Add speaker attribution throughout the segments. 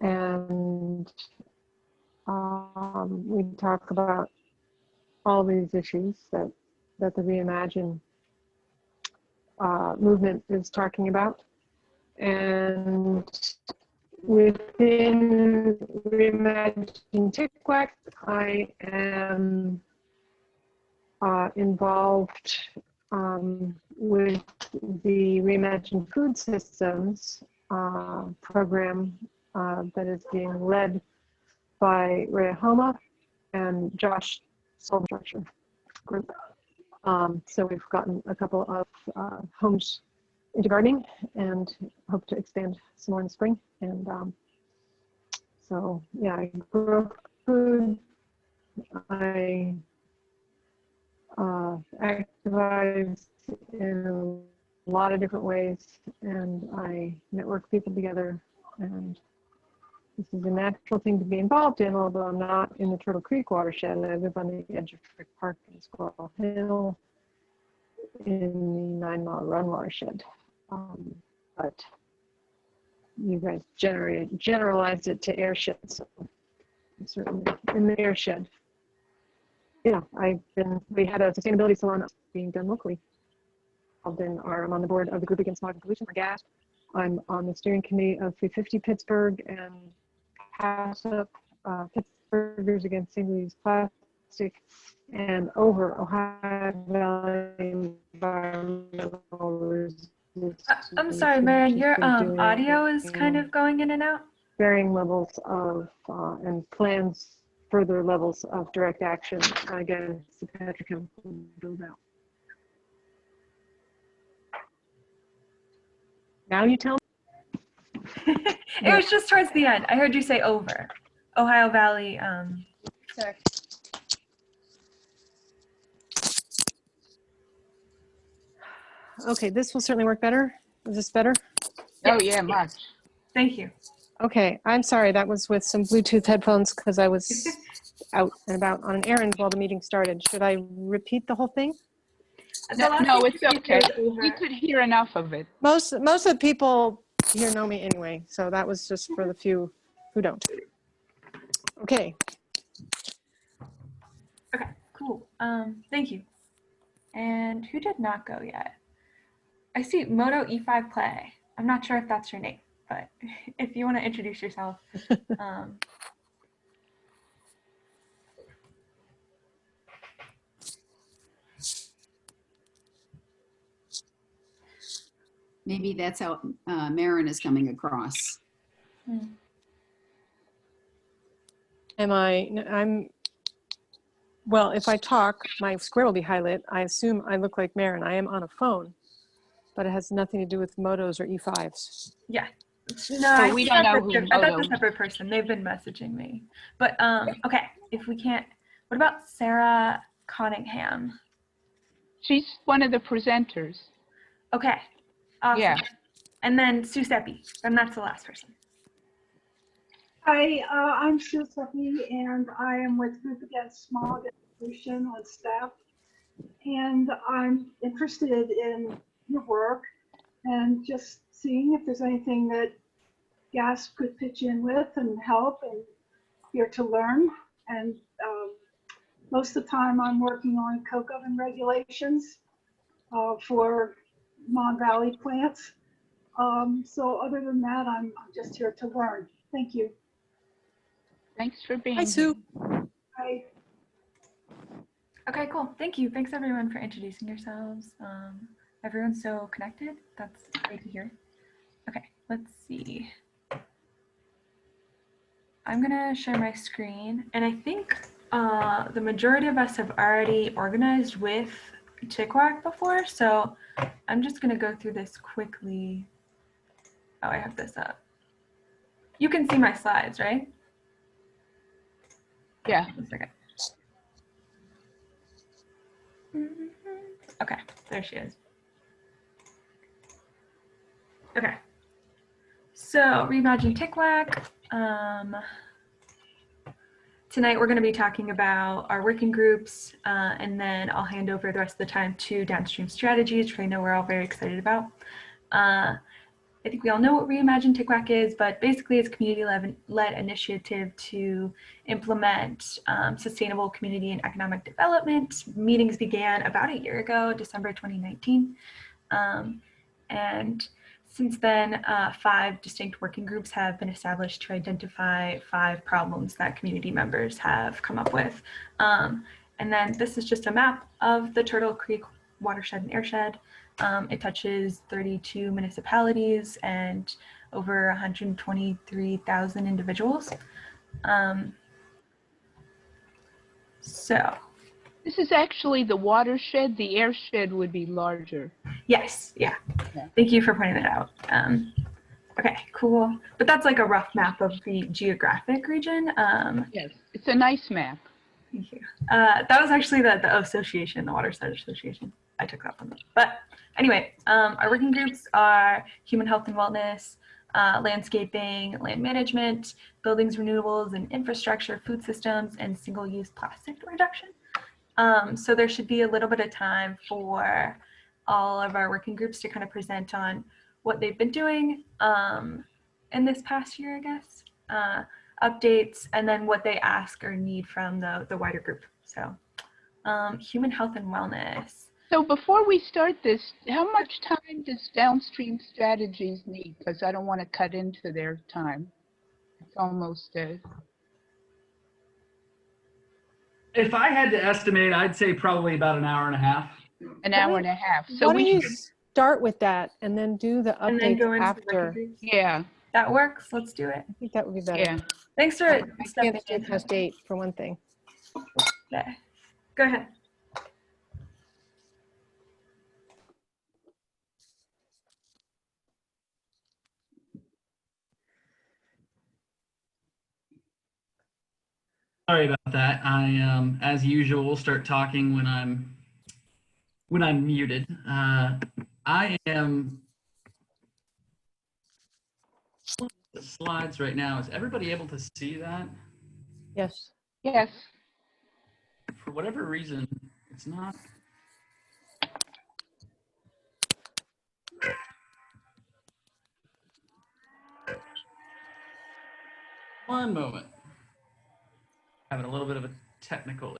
Speaker 1: And we talk about all these issues that the Reimagine movement is talking about. And within Reimagine TCWAC, I am involved with the Reimagine Food Systems program that is being led by Rhea Homa and Josh Solstructure group. So we've gotten a couple of homes into gardening and hope to expand some more in the spring. And so yeah, I grow food. I activize in a lot of different ways, and I network people together, and this is a natural thing to be involved in, although I'm not in the Turtle Creek watershed. I live on the edge of Frick Park and Squirrel Hill in the 9 Mile Run watershed. But you guys generalized it to airshed, so I'm certainly in the airshed. Yeah, we had a sustainability salon being done locally. I'm on the board of the Group Against Smog and Pollution for gas. I'm on the steering committee of 350 Pittsburgh and Pass Up Pittsburghers Against Single-Use Plastic, and over Ohio Valley Environmental Resistance.
Speaker 2: I'm sorry, Marion, your audio is kind of going in and out.
Speaker 1: Varying levels of and plans further levels of direct action against the petrochemical build out. Now you tell me.
Speaker 2: It was just towards the end. I heard you say over. Ohio Valley. Sorry.
Speaker 1: Okay, this will certainly work better. Is this better?
Speaker 3: Oh yeah, much.
Speaker 2: Thank you.
Speaker 1: Okay, I'm sorry. That was with some Bluetooth headphones because I was out and about on an errand while the meeting started. Should I repeat the whole thing?
Speaker 3: No, it's okay. We could hear enough of it.
Speaker 1: Most of the people here know me anyway, so that was just for the few who don't. Okay.
Speaker 2: Okay, cool. Thank you. And who did not go yet? I see Moto E5 Play. I'm not sure if that's your name, but if you want to introduce yourself.
Speaker 4: Maybe that's how Marin is coming across.
Speaker 1: Well, if I talk, my square will be highlighted. I assume I look like Marin. I am on a phone, but it has nothing to do with motos or E5s.
Speaker 2: Yeah. No,
Speaker 3: we don't know who
Speaker 2: I thought a separate person. They've been messaging me. But okay, if we can't, what about Sarah Conningham?
Speaker 3: She's one of the presenters.
Speaker 2: Okay. Awesome.
Speaker 3: Yeah.
Speaker 2: And then Sue Seppi, and that's the last person.
Speaker 5: Hi, I'm Sue Seppi, and I am with Group Against Smog and Pollution on staff. And I'm interested in your work and just seeing if there's anything that GAS could pitch in with and help, and here to learn. And most of the time I'm working on coke oven regulations for Mon Valley plants. So other than that, I'm just here to learn. Thank you.
Speaker 3: Thanks for being
Speaker 1: Hi, Sue.
Speaker 3: here.
Speaker 5: Bye.
Speaker 2: Okay, cool. Thank you. Thanks everyone for introducing yourselves. Everyone's so connected. That's great to hear. Okay, let's see. I'm gonna share my screen, and I think the majority of us have already organized with TCWAC before, so I'm just gonna go through this quickly. Oh, I have this up. You can see my slides, right?
Speaker 3: Yeah.
Speaker 2: One second. Okay, there she is. Okay, so Reimagine TCWAC. Tonight we're going to be talking about our working groups, and then I'll hand over the rest of the time to Downstream Strategies, which I know we're all very excited about. I think we all know what Reimagine TCWAC is, but basically it's a community-led initiative to implement sustainable community and economic development. Meetings began about a year ago, December 2019. And since then, 5 distinct working groups have been established to identify 5 problems that community members have come up with. And then this is just a map of the Turtle Creek watershed and airshed. It touches 32 municipalities and over 123,000 individuals. So.
Speaker 3: This is actually the watershed. The airshed would be larger.
Speaker 2: Yes, yeah. Thank you for pointing that out. Okay, cool. But that's like a rough map of the geographic region.
Speaker 3: Yes, it's a nice map.
Speaker 2: Thank you. That was actually the association, the Waterside Association. I took that from them. But anyway, our working groups are human health and wellness, landscaping, land management, buildings, renewables and infrastructure, food systems, and single-use plastic reduction. So there should be a little bit of time for all of our working groups to kind of present on what they've been doing in this past year, I guess, updates, and then what they ask or need from the wider group. So human health and wellness.
Speaker 3: So before we start this, how much time does Downstream Strategies need? Because I don't want to cut into their time. It's almost
Speaker 6: If I had to estimate, I'd say probably about an hour and a half.
Speaker 3: an hour and a half. So
Speaker 1: Why
Speaker 3: we
Speaker 1: don't you
Speaker 3: should,
Speaker 1: start with that and then do the
Speaker 2: And then go
Speaker 1: updates
Speaker 2: into the working
Speaker 1: after?
Speaker 2: groups.
Speaker 3: yeah,
Speaker 2: That works. Let's do it.
Speaker 1: I think that would be better.
Speaker 3: yeah.
Speaker 2: Thanks for
Speaker 1: I
Speaker 2: stepping
Speaker 1: can't stay
Speaker 2: in.
Speaker 1: past 8 for one thing.
Speaker 2: Okay. Go ahead.
Speaker 6: Sorry about that. I, as usual, will start talking when I'm muted. I am the slides right now. Is everybody able to see that?
Speaker 1: Yes.
Speaker 3: Yes.
Speaker 6: For whatever reason, it's not. One moment. Having a little bit of a technical.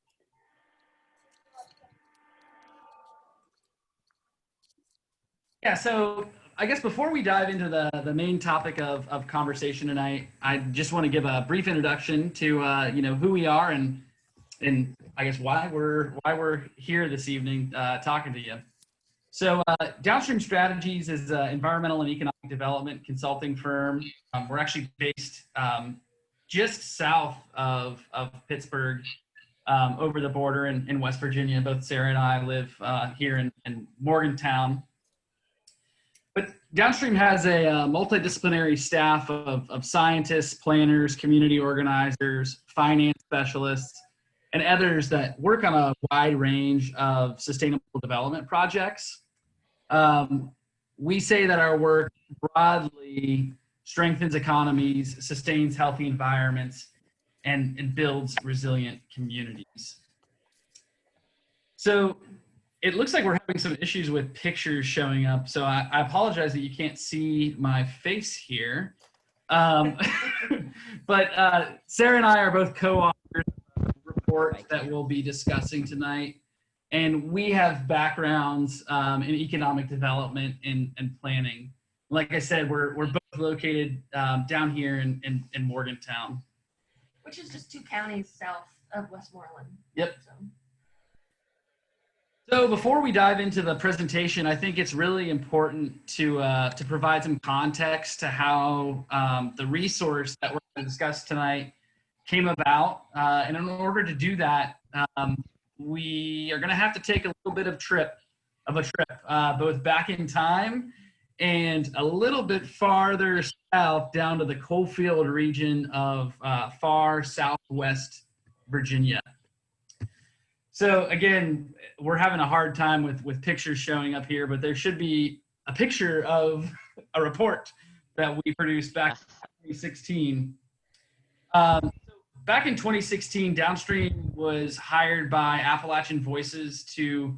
Speaker 6: Yeah, so I guess before we dive into the main topic of conversation tonight, I just want to give a brief introduction to who we are and I guess why we're here this evening talking to you. So Downstream Strategies is an environmental and economic development consulting firm. We're actually based just south of Pittsburgh, over the border in West Virginia. Both Sarah and I live here in Morgantown. But Downstream has a multidisciplinary staff of scientists, planners, community organizers, finance specialists, and others that work on a wide range of sustainable development projects. We say that our work broadly strengthens economies, sustains healthy environments, and builds resilient communities. So it looks like we're having some issues with pictures showing up. So I apologize that you can't see my face here. But Sarah and I are both co-authors of a report that we'll be discussing tonight. And we have backgrounds in economic development and planning. Like I said, we're both located down here in Morgantown.
Speaker 7: Which is just 2 counties south of Westmoreland.
Speaker 6: Yep. So before we dive into the presentation, I think it's really important to provide some context to how the resource that we're going to discuss tonight came about. And in order to do that, we are going to have to take a little bit of a trip, both back in time and a little bit farther south down to the coalfield region of far southwest Virginia. So again, we're having a hard time with pictures showing up here, but there should be a picture of a report that we produced back in 2016. Back in 2016, Downstream was hired by Appalachian Voices to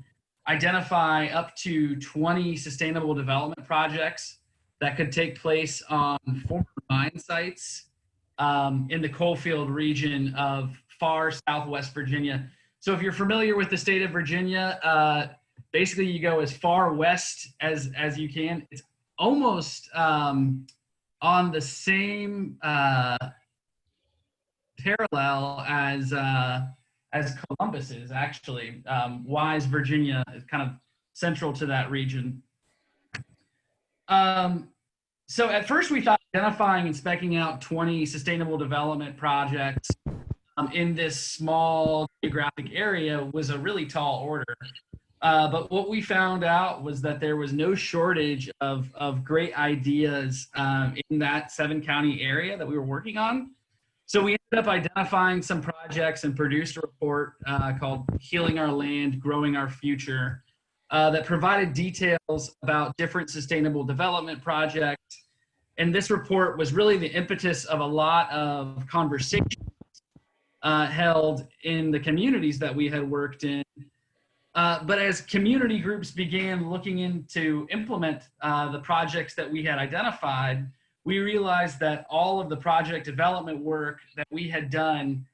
Speaker 6: identify up to 20 sustainable development projects that could take place on former mine sites in the coalfield region of far southwest Virginia. So if you're familiar with the state of Virginia, basically you go as far west as you can. It's almost on the same parallel as Columbus is actually. Wise, Virginia is kind of central to that region. So at first we thought identifying and specking out 20 sustainable development projects in this small geographic area was a really tall order. But what we found out was that there was no shortage of great ideas in that 7-county area that we were working on. So we ended up identifying some projects and produced a report called Healing Our Land, Growing Our Future, that provided details about different sustainable development projects. And this report was really the impetus of a lot of conversations held in the communities that we had worked in. But as community groups began looking into implement the projects that we had identified, we realized that all of the project development work that we had done,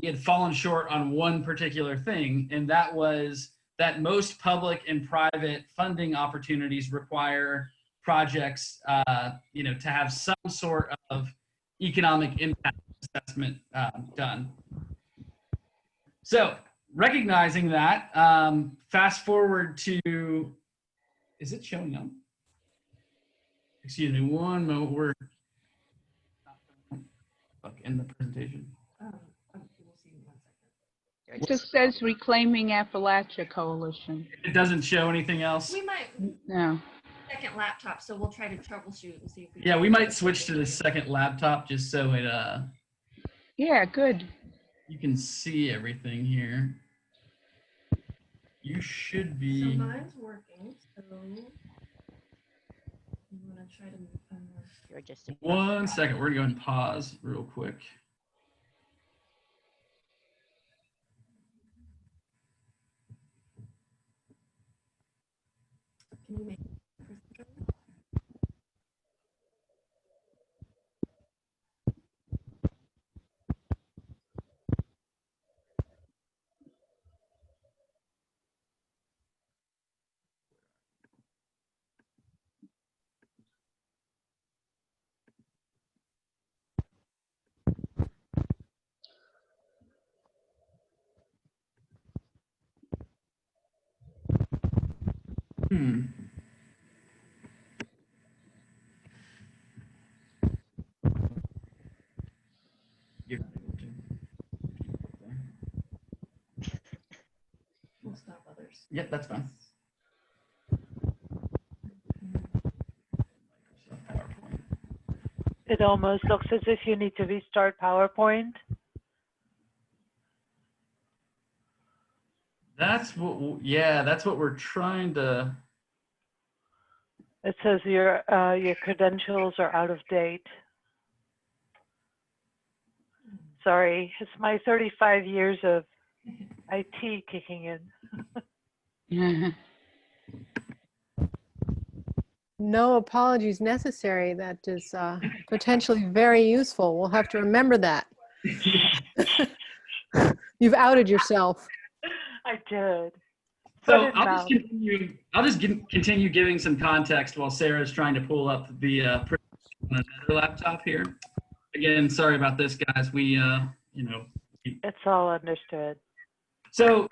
Speaker 6: we had fallen short on one particular thing, and that was that most public and private funding opportunities require projects, to have some sort of economic impact assessment done. So recognizing that, fast forward to, is it showing up? Excuse me, one moment, we're in the presentation.
Speaker 3: It just says Reclaiming Appalachia Coalition.
Speaker 6: It doesn't show anything else.
Speaker 7: We might
Speaker 3: No.
Speaker 7: second laptop, so we'll try to troubleshoot and see if we
Speaker 6: Yeah, we might switch to the second laptop just so it
Speaker 3: Yeah, good.
Speaker 6: you can see everything here. You should
Speaker 7: So
Speaker 6: be.
Speaker 7: mine's working, so you want to try to.
Speaker 8: You're just
Speaker 6: One second, we're going to pause real quick.
Speaker 7: Can you make? We'll stop others.
Speaker 6: Yep, that's fine. PowerPoint.
Speaker 9: It almost looks as if you need to restart PowerPoint.
Speaker 6: That's what, yeah, that's what we're trying to.
Speaker 9: It says your credentials are out of date. Sorry, it's my 35 years of IT kicking in.
Speaker 1: No apologies necessary. That is potentially very useful. We'll have to remember that. You've outed yourself.
Speaker 9: I did.
Speaker 6: So I'll just continue giving some context while Sarah's trying to pull up the on another laptop here. Again, sorry about this, guys. We,
Speaker 9: It's all understood.
Speaker 6: So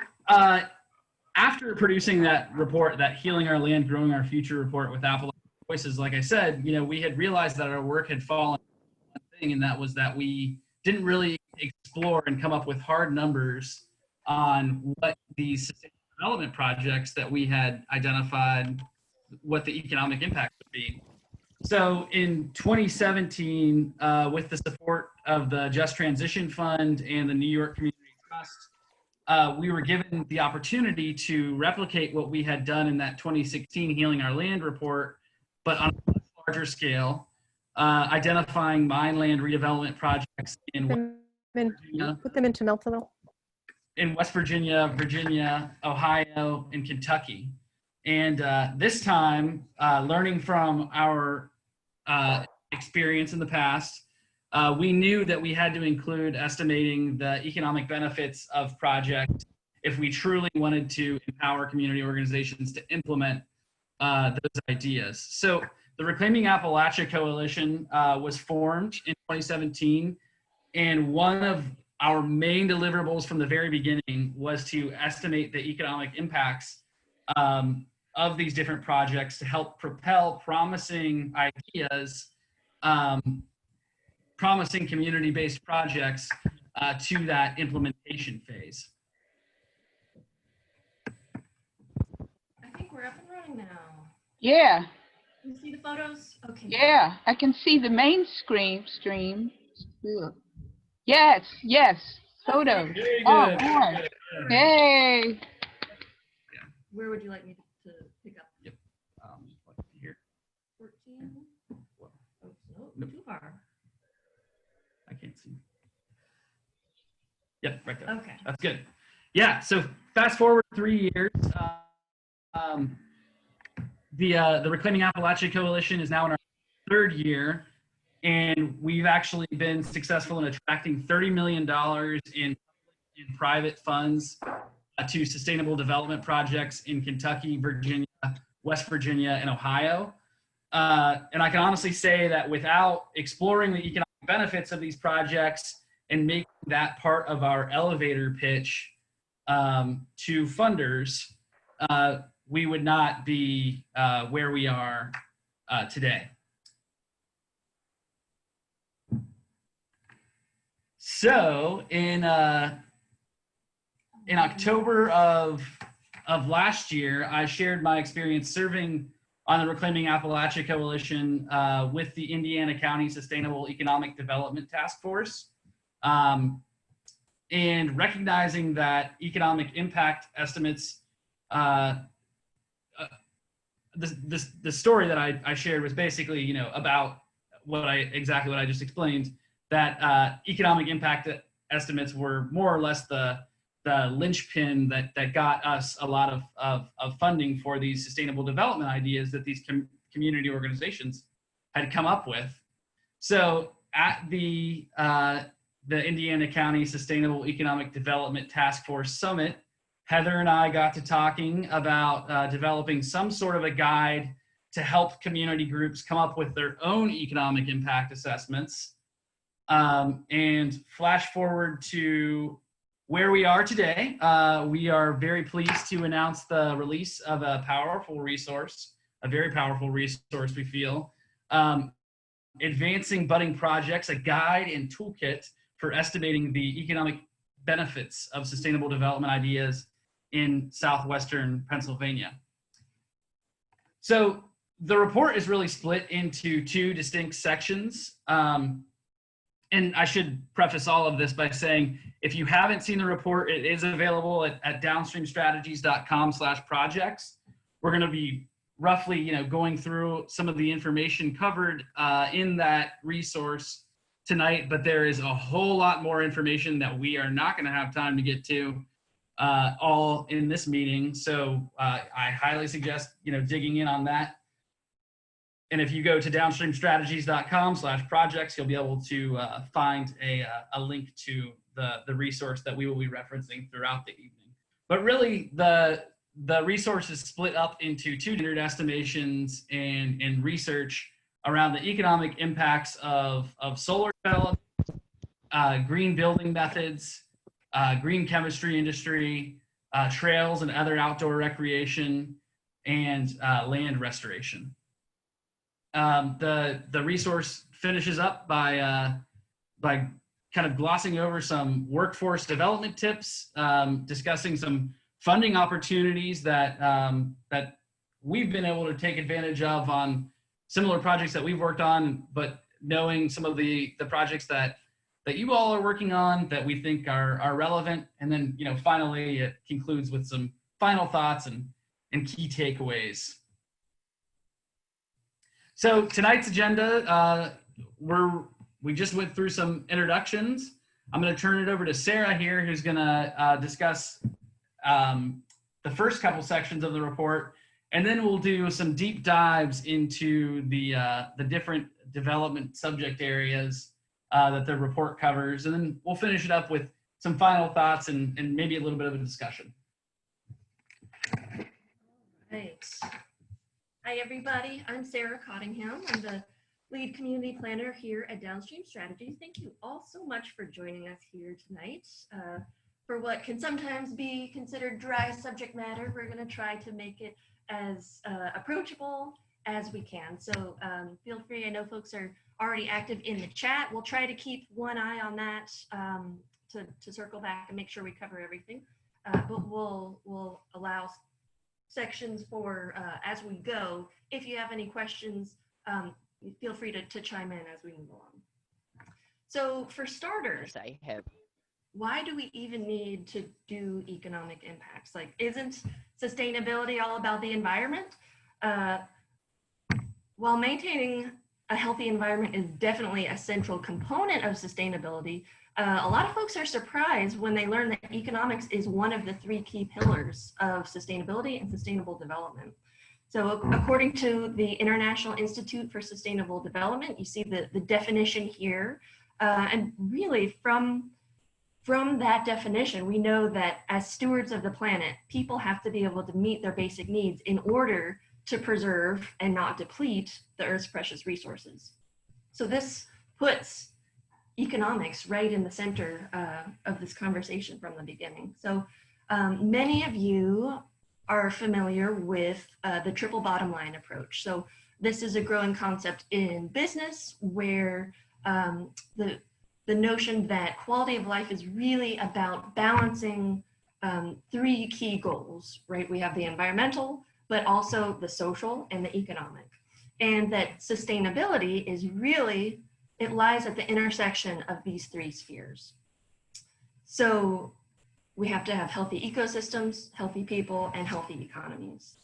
Speaker 6: after producing that report, that Healing Our Land, Growing Our Future report with Appalachian Voices, like I said, we had realized that our work had fallen on one thing, and that was that we didn't really explore and come up with hard numbers on what these sustainable development projects that we had identified, what the economic impact would be. So in 2017, with the support of the Just Transition Fund and the New York Community Trust, we were given the opportunity to replicate what we had done in that 2016 Healing Our Land report, but on a much larger scale, identifying mine land redevelopment projects in
Speaker 1: Put them into Meltonville.
Speaker 6: in West Virginia, Virginia, Ohio, and Kentucky. And this time, learning from our experience in the past, we knew that we had to include estimating the economic benefits of projects if we truly wanted to empower community organizations to implement those ideas. So the Reclaiming Appalachia Coalition was formed in 2017, and one of our main deliverables from the very beginning was to estimate the economic impacts of these different projects to help propel promising ideas, promising community-based projects to that implementation phase.
Speaker 7: I think we're up and running now.
Speaker 3: Yeah,
Speaker 7: You see the photos? Okay.
Speaker 3: yeah, I can see the main stream. Ugh. Yes, yes, photos.
Speaker 6: Very good.
Speaker 3: Oh,
Speaker 6: Very
Speaker 3: boy.
Speaker 6: good.
Speaker 3: Yay.
Speaker 7: Where would you like me to pick up?
Speaker 6: Let's see here.
Speaker 7: 14? Oh, no,
Speaker 6: Nope.
Speaker 7: too far.
Speaker 6: I can't see. Yep, right there.
Speaker 7: Okay.
Speaker 6: That's good. Yeah, so fast forward 3 years. The Reclaiming Appalachia Coalition is now in our 3rd year, and we've actually been successful in attracting $30 million in private funds to sustainable development projects in Kentucky, Virginia, West Virginia, and Ohio. And I can honestly say that without exploring the economic benefits of these projects and making that part of our elevator pitch to funders, we would not be where we are today. So in October of last year, I shared my experience serving on the Reclaiming Appalachia Coalition with the Indiana County Sustainable Economic Development Task Force, and recognizing that economic impact estimates, the story that I shared was basically, you know, about exactly what I just explained, that economic impact estimates were more or less the linchpin that got us a lot of funding for these sustainable development ideas that these community organizations had come up with. So at the Indiana County Sustainable Economic Development Task Force Summit, Heather and I got to talking about developing some sort of a guide to help community groups come up with their own economic impact assessments. And flash forward to where we are today. We are very pleased to announce the release of a powerful resource, a very powerful resource we feel, Advancing Budding Projects, a guide and toolkit for estimating the economic benefits of sustainable development ideas in southwestern Pennsylvania. So the report is really split into 2 distinct sections. And I should preface all of this by saying, if you haven't seen the report, it is available at downstreamstrategies.com/projects. We're going to be roughly, you know, going through some of the information covered in that resource tonight, but there is a whole lot more information that we are not going to have time to get to all in this meeting. So I highly suggest, you know, digging in on that. And if you go to downstreamstrategies.com/projects, you'll be able to find a link to the resource that we will be referencing throughout the evening. But really, the resource is split up into 2 standard estimations and research around the economic impacts of solar development, green building methods, green chemistry industry, trails and other outdoor recreation, and land restoration. The resource finishes up by kind of glossing over some workforce development tips, discussing some funding opportunities that that we've been able to take advantage of on similar projects that we've worked on, but knowing some of the projects that you all are working on that we think are relevant. And then, you know, finally it concludes with some final thoughts and key takeaways. So tonight's agenda, we just went through some introductions. I'm going to turn it over to Sarah here, who's going to discuss the first couple sections of the report, and then we'll do some deep dives into the different development subject areas that the report covers. And then we'll finish it up with some final thoughts and maybe a little bit of a discussion.
Speaker 7: Right. Hi, everybody. I'm Sarah Cottingham. I'm the lead community planner here at Downstream Strategies. Thank you all so much for joining us here tonight. For what can sometimes be considered dry subject matter, we're going to try to make it as approachable as we can. So feel free, I know folks are already active in the chat. We'll try to keep one eye on that to circle back and make sure we cover everything. But we'll allow sections for as we go. If you have any questions, feel free to chime in as we move along. So for starters,
Speaker 8: I have.
Speaker 7: Why do we even need to do economic impacts? Like, isn't sustainability all about the environment? While maintaining a healthy environment is definitely a central component of sustainability, a lot of folks are surprised when they learn that economics is one of the 3 key pillars of sustainability and sustainable development. So according to the International Institute for Sustainable Development, you see the definition here. And really from that definition, we know that as stewards of the planet, people have to be able to meet their basic needs in order to preserve and not deplete the Earth's precious resources. So this puts economics right in the center of this conversation from the beginning. So many of you are familiar with the triple bottom line approach. So this is a growing concept in business where the notion that quality of life is really about balancing 3 key goals, right? We have the environmental, but also the social and the economic. And that sustainability is really, it lies at the intersection of these 3 spheres. So we have to have healthy ecosystems, healthy people, and healthy economies.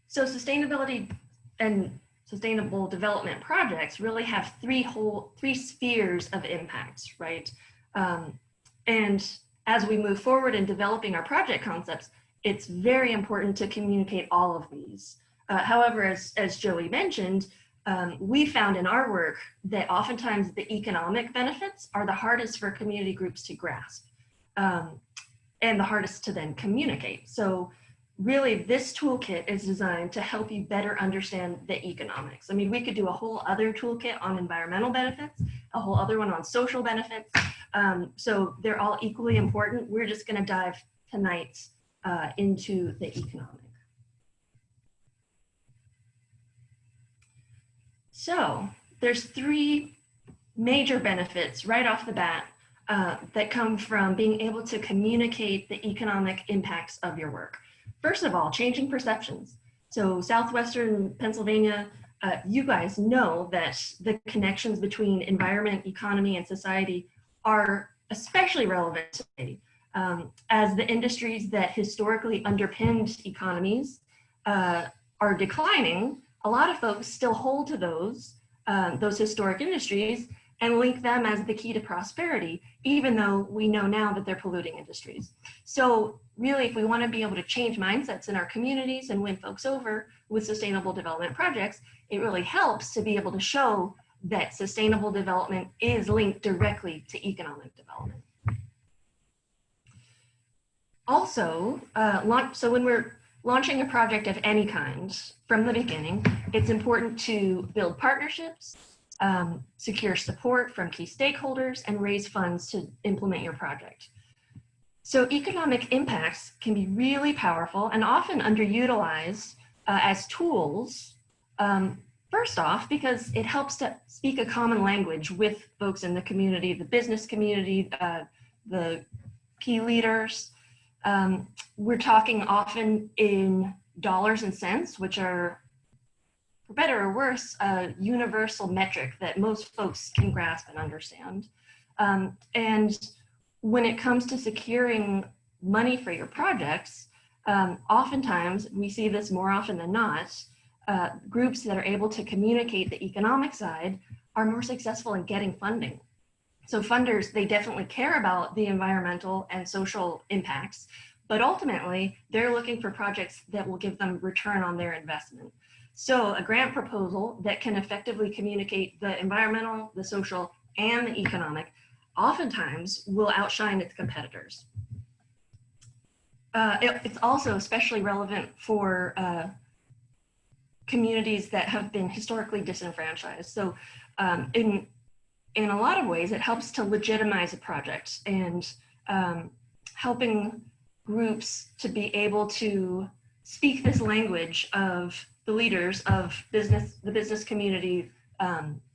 Speaker 7: So sustainability and sustainable development projects really have 3 spheres of impacts, right? And as we move forward in developing our project concepts, it's very important to communicate all of these. However, as Joey mentioned, we found in our work that oftentimes the economic benefits are the hardest for community groups to grasp and the hardest to then communicate. So really this toolkit is designed to help you better understand the economics. I mean, we could do a whole other toolkit on environmental benefits, a whole other one on social benefits. So they're all equally important. We're just gonna dive tonight into the economic. So there's 3 major benefits right off the bat that come from being able to communicate the economic impacts of your work. First of all, changing perceptions. So Southwestern Pennsylvania, you guys know that the connections between environment, economy, and society are especially relevant today. As the industries that historically underpinned economies are declining, a lot of folks still hold to those historic industries and link them as the key to prosperity, even though we know now that they're polluting industries. So really, if we want to be able to change mindsets in our communities and win folks over with sustainable development projects, it really helps to be able to show that sustainable development is linked directly to economic development. Also, so when we're launching a project of any kind from the beginning, it's important to build partnerships, secure support from key stakeholders, and raise funds to implement your project. So economic impacts can be really powerful and often underutilized as tools. First off, because it helps to speak a common language with folks in the community, the business community, the key leaders. We're talking often in dollars and cents, which are, for better or worse, a universal metric that most folks can grasp and understand. And when it comes to securing money for your projects, oftentimes, we see this more often than not, groups that are able to communicate the economic side are more successful in getting funding. So funders, they definitely care about the environmental and social impacts, but ultimately they're looking for projects that will give them return on their investment. So a grant proposal that can effectively communicate the environmental, the social, and the economic oftentimes will outshine its competitors. It's also especially relevant for communities that have been historically disenfranchised. So in a lot of ways, it helps to legitimize a project and helping groups to be able to speak this language of the leaders of the business community,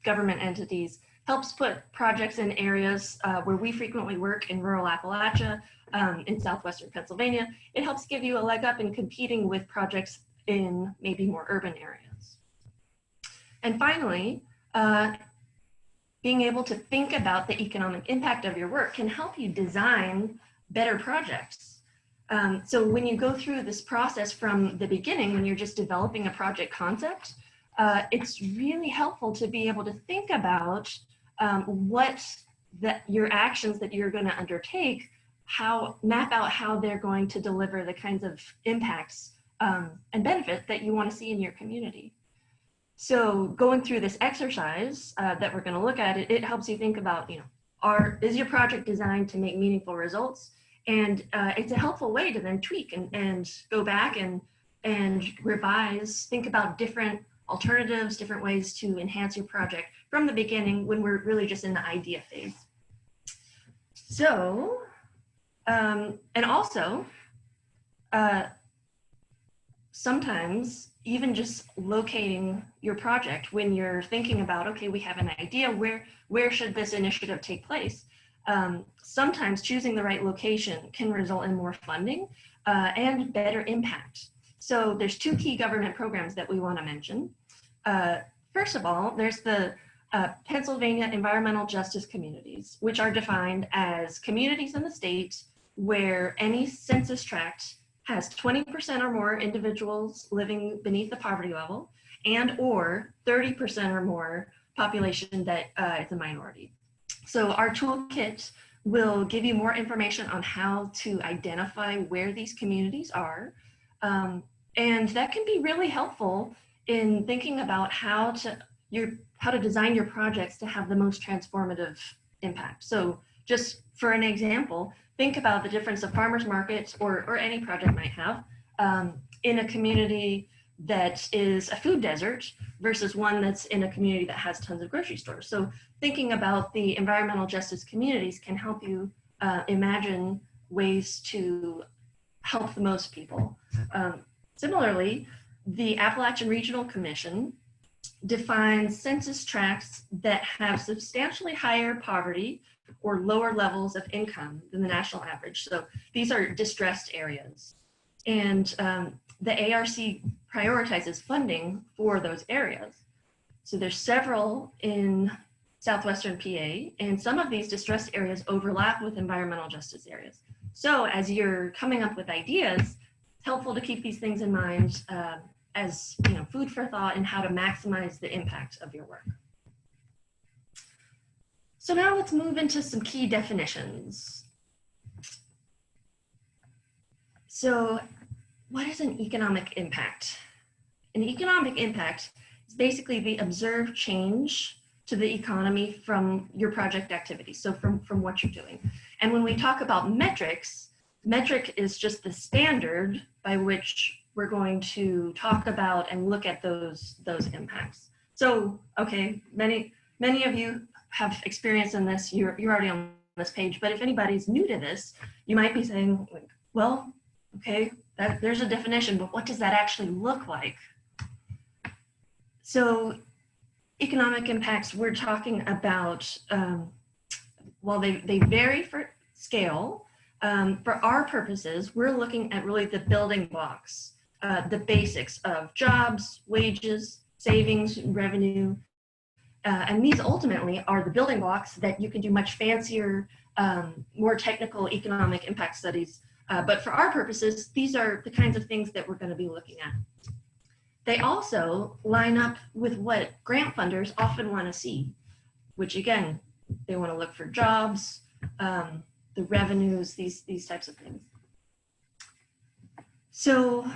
Speaker 7: government entities, helps put projects in areas where we frequently work in rural Appalachia, in southwestern Pennsylvania. It helps give you a leg up in competing with projects in maybe more urban areas. And finally, being able to think about the economic impact of your work can help you design better projects. So when you go through this process from the beginning, when you're just developing a project concept, it's really helpful to be able to think about your actions that you're going to undertake, map out how they're going to deliver the kinds of impacts and benefit that you want to see in your community. So going through this exercise that we're going to look at, it helps you think about, is your project designed to make meaningful results? And it's a helpful way to then tweak and go back and revise, think about different alternatives, different ways to enhance your project from the beginning when we're really just in the idea phase. So, and also, sometimes even just locating your project when you're thinking about, okay, we have an idea, where should this initiative take place? Sometimes choosing the right location can result in more funding and better impact. So there's two key government programs that we want to mention. First of all, there's the Pennsylvania Environmental Justice Communities, which are defined as communities in the state where any census tract has 20% or more individuals living beneath the poverty level and or 30% or more population that is a minority. So our toolkit will give you more information on how to identify where these communities are. And that can be really helpful in thinking about how to design your projects to have the most transformative impact. So just for an example, think about the difference of farmers markets or any project might have in a community that is a food desert versus one that's in a community that has tons of grocery stores. So thinking about the environmental justice communities can help you imagine ways to help the most people. Similarly, the Appalachian Regional Commission defines census tracts that have substantially higher poverty or lower levels of income than the national average. So these are distressed areas. And the ARC prioritizes funding for those areas. So there's several in southwestern PA, and some of these distressed areas overlap with environmental justice areas. So as you're coming up with ideas, it's helpful to keep these things in mind as food for thought and how to maximize the impact of your work. So now let's move into some key definitions. So what is an economic impact? An economic impact is basically the observed change to the economy from your project activity, so from what you're doing. And when we talk about metrics, metric is just the standard by which we're going to talk about and look at those impacts. So, okay, many of you have experience in this, you're already on this page, but if anybody's new to this, you might be saying, well, okay, there's a definition, but what does that actually look like? So economic impacts, we're talking about, while they vary for scale, for our purposes, we're looking at really the building blocks, the basics of jobs, wages, savings, revenue, and these ultimately are the building blocks that you can do much fancier, more technical economic impact studies. But for our purposes, these are the kinds of things that we're going to be looking at. They also line up with what grant funders often want to see, which again, they want to look for jobs, the revenues, these types of things. So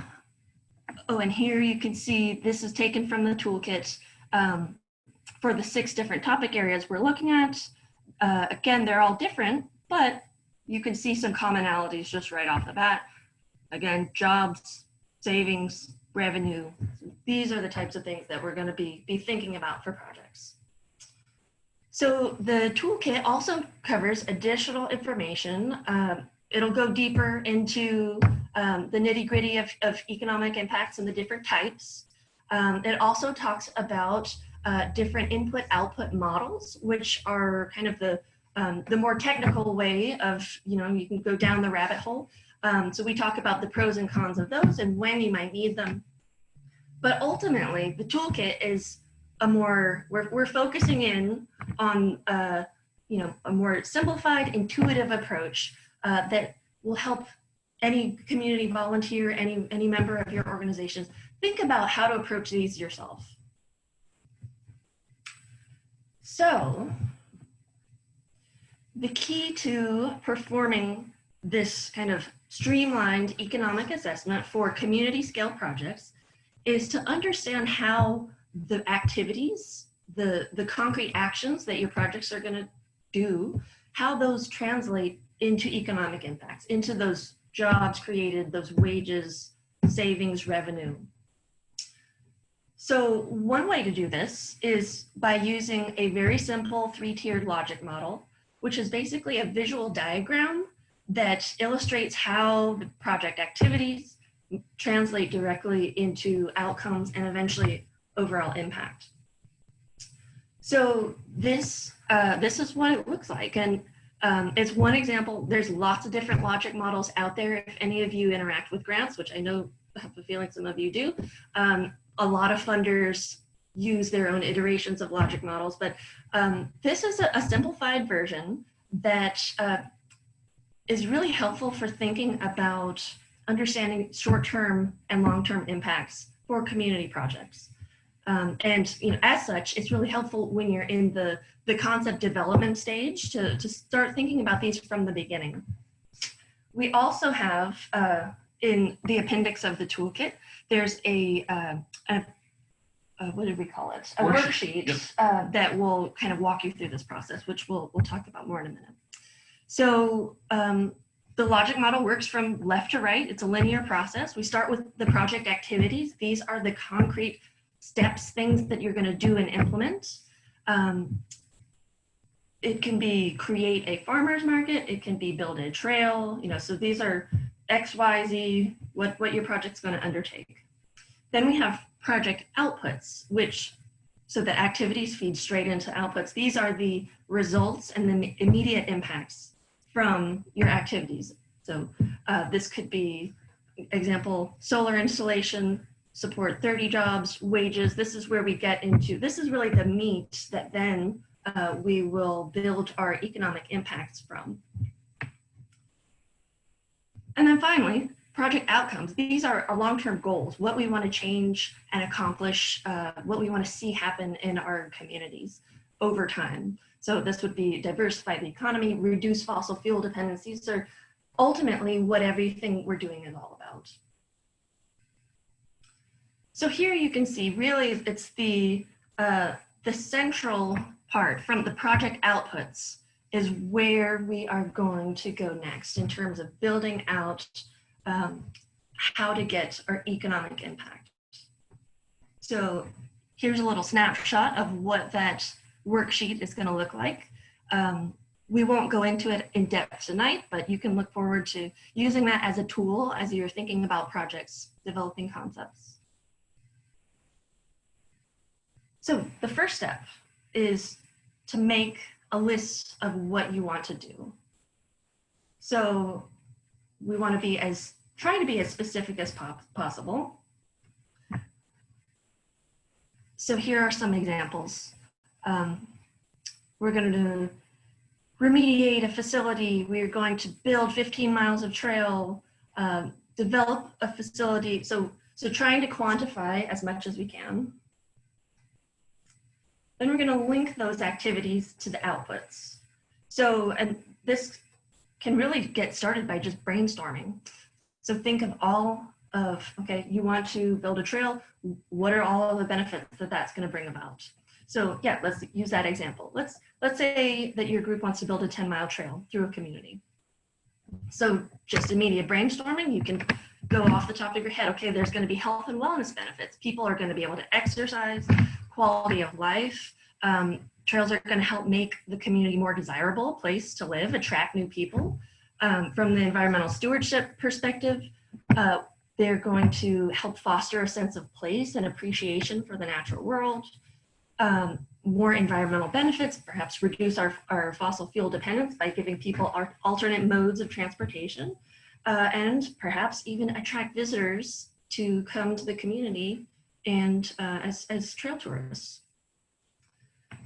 Speaker 7: oh, and here you can see this is taken from the toolkit for the 6 different topic areas we're looking at. Again, they're all different, but you can see some commonalities just right off the bat. Again, jobs, savings, revenue. These are the types of things that we're going to be thinking about for projects. So the toolkit also covers additional information. It'll go deeper into the nitty-gritty of economic impacts and the different types. It also talks about different input-output models, which are kind of the more technical way of, you can go down the rabbit hole. So we talk about the pros and cons of those and when you might need them. But ultimately, the toolkit is we're focusing in on a more simplified, intuitive approach that will help any community volunteer, any member of your organizations think about how to approach these yourself. So the key to performing this kind of streamlined economic assessment for community scale projects is to understand how the activities, the concrete actions that your projects are going to do, how those translate into economic impacts, into those jobs created, those wages, savings, revenue. So one way to do this is by using a very simple 3-tiered logic model, which is basically a visual diagram that illustrates how the project activities translate directly into outcomes and eventually overall impact. So this is what it looks like, and it's one example. There's lots of different logic models out there. If any of you interact with grants, which I know, I have a feeling some of you do, a lot of funders use their own iterations of logic models, but this is a simplified version that is really helpful for thinking about understanding short-term and long-term impacts for community projects. And as such, it's really helpful when you're in the concept development stage to start thinking about these from the beginning. We also have in the appendix of the toolkit, there's what did we call it? A worksheet that will kind of walk you through this process, which we'll talk about more in a minute. So the logic model works from left to right. It's a linear process. We start with the project activities. These are the concrete steps, things that you're going to do and implement. It can be create a farmer's market. It can be build a trail. So these are X, Y, Z, what your project's going to undertake. Then we have project outputs, so the activities feed straight into outputs. These are the results and the immediate impacts from your activities. So this could be, example, solar installation, support 30 jobs, wages. This is where we get into, this is really the meat that then we will build our economic impacts from. And then finally, project outcomes. These are our long-term goals, what we want to change and accomplish, what we want to see happen in our communities over time. So this would be diversify the economy, reduce fossil fuel dependencies. These are ultimately what everything we're doing is all about. So here you can see really it's the central part from the project outputs is where we are going to go next in terms of building out how to get our economic impact. So here's a little snapshot of what that worksheet is going to look like. We won't go into it in depth tonight, but you can look forward to using that as a tool as you're thinking about projects, developing concepts. So the first step is to make a list of what you want to do. So we want to be trying to be as specific as possible. So here are some examples. We're going to remediate a facility. We're going to build 15 miles of trail, develop a facility. So trying to quantify as much as we can. Then we're going to link those activities to the outputs. So, and this can really get started by just brainstorming. So think of all okay, you want to build a trail. What are all of the benefits that that's going to bring about? So yeah, let's use that example. Let's say that your group wants to build a 10-mile trail through a community. So just immediate brainstorming, you can go off the top of your head, okay, there's going to be health and wellness benefits. People are going to be able to exercise, quality of life. Trails are going to help make the community more desirable place to live, attract new people. From the environmental stewardship perspective, they're going to help foster a sense of place and appreciation for the natural world. More environmental benefits, perhaps reduce our fossil fuel dependence by giving people alternate modes of transportation, and perhaps even attract visitors to come to the community and as trail tourists.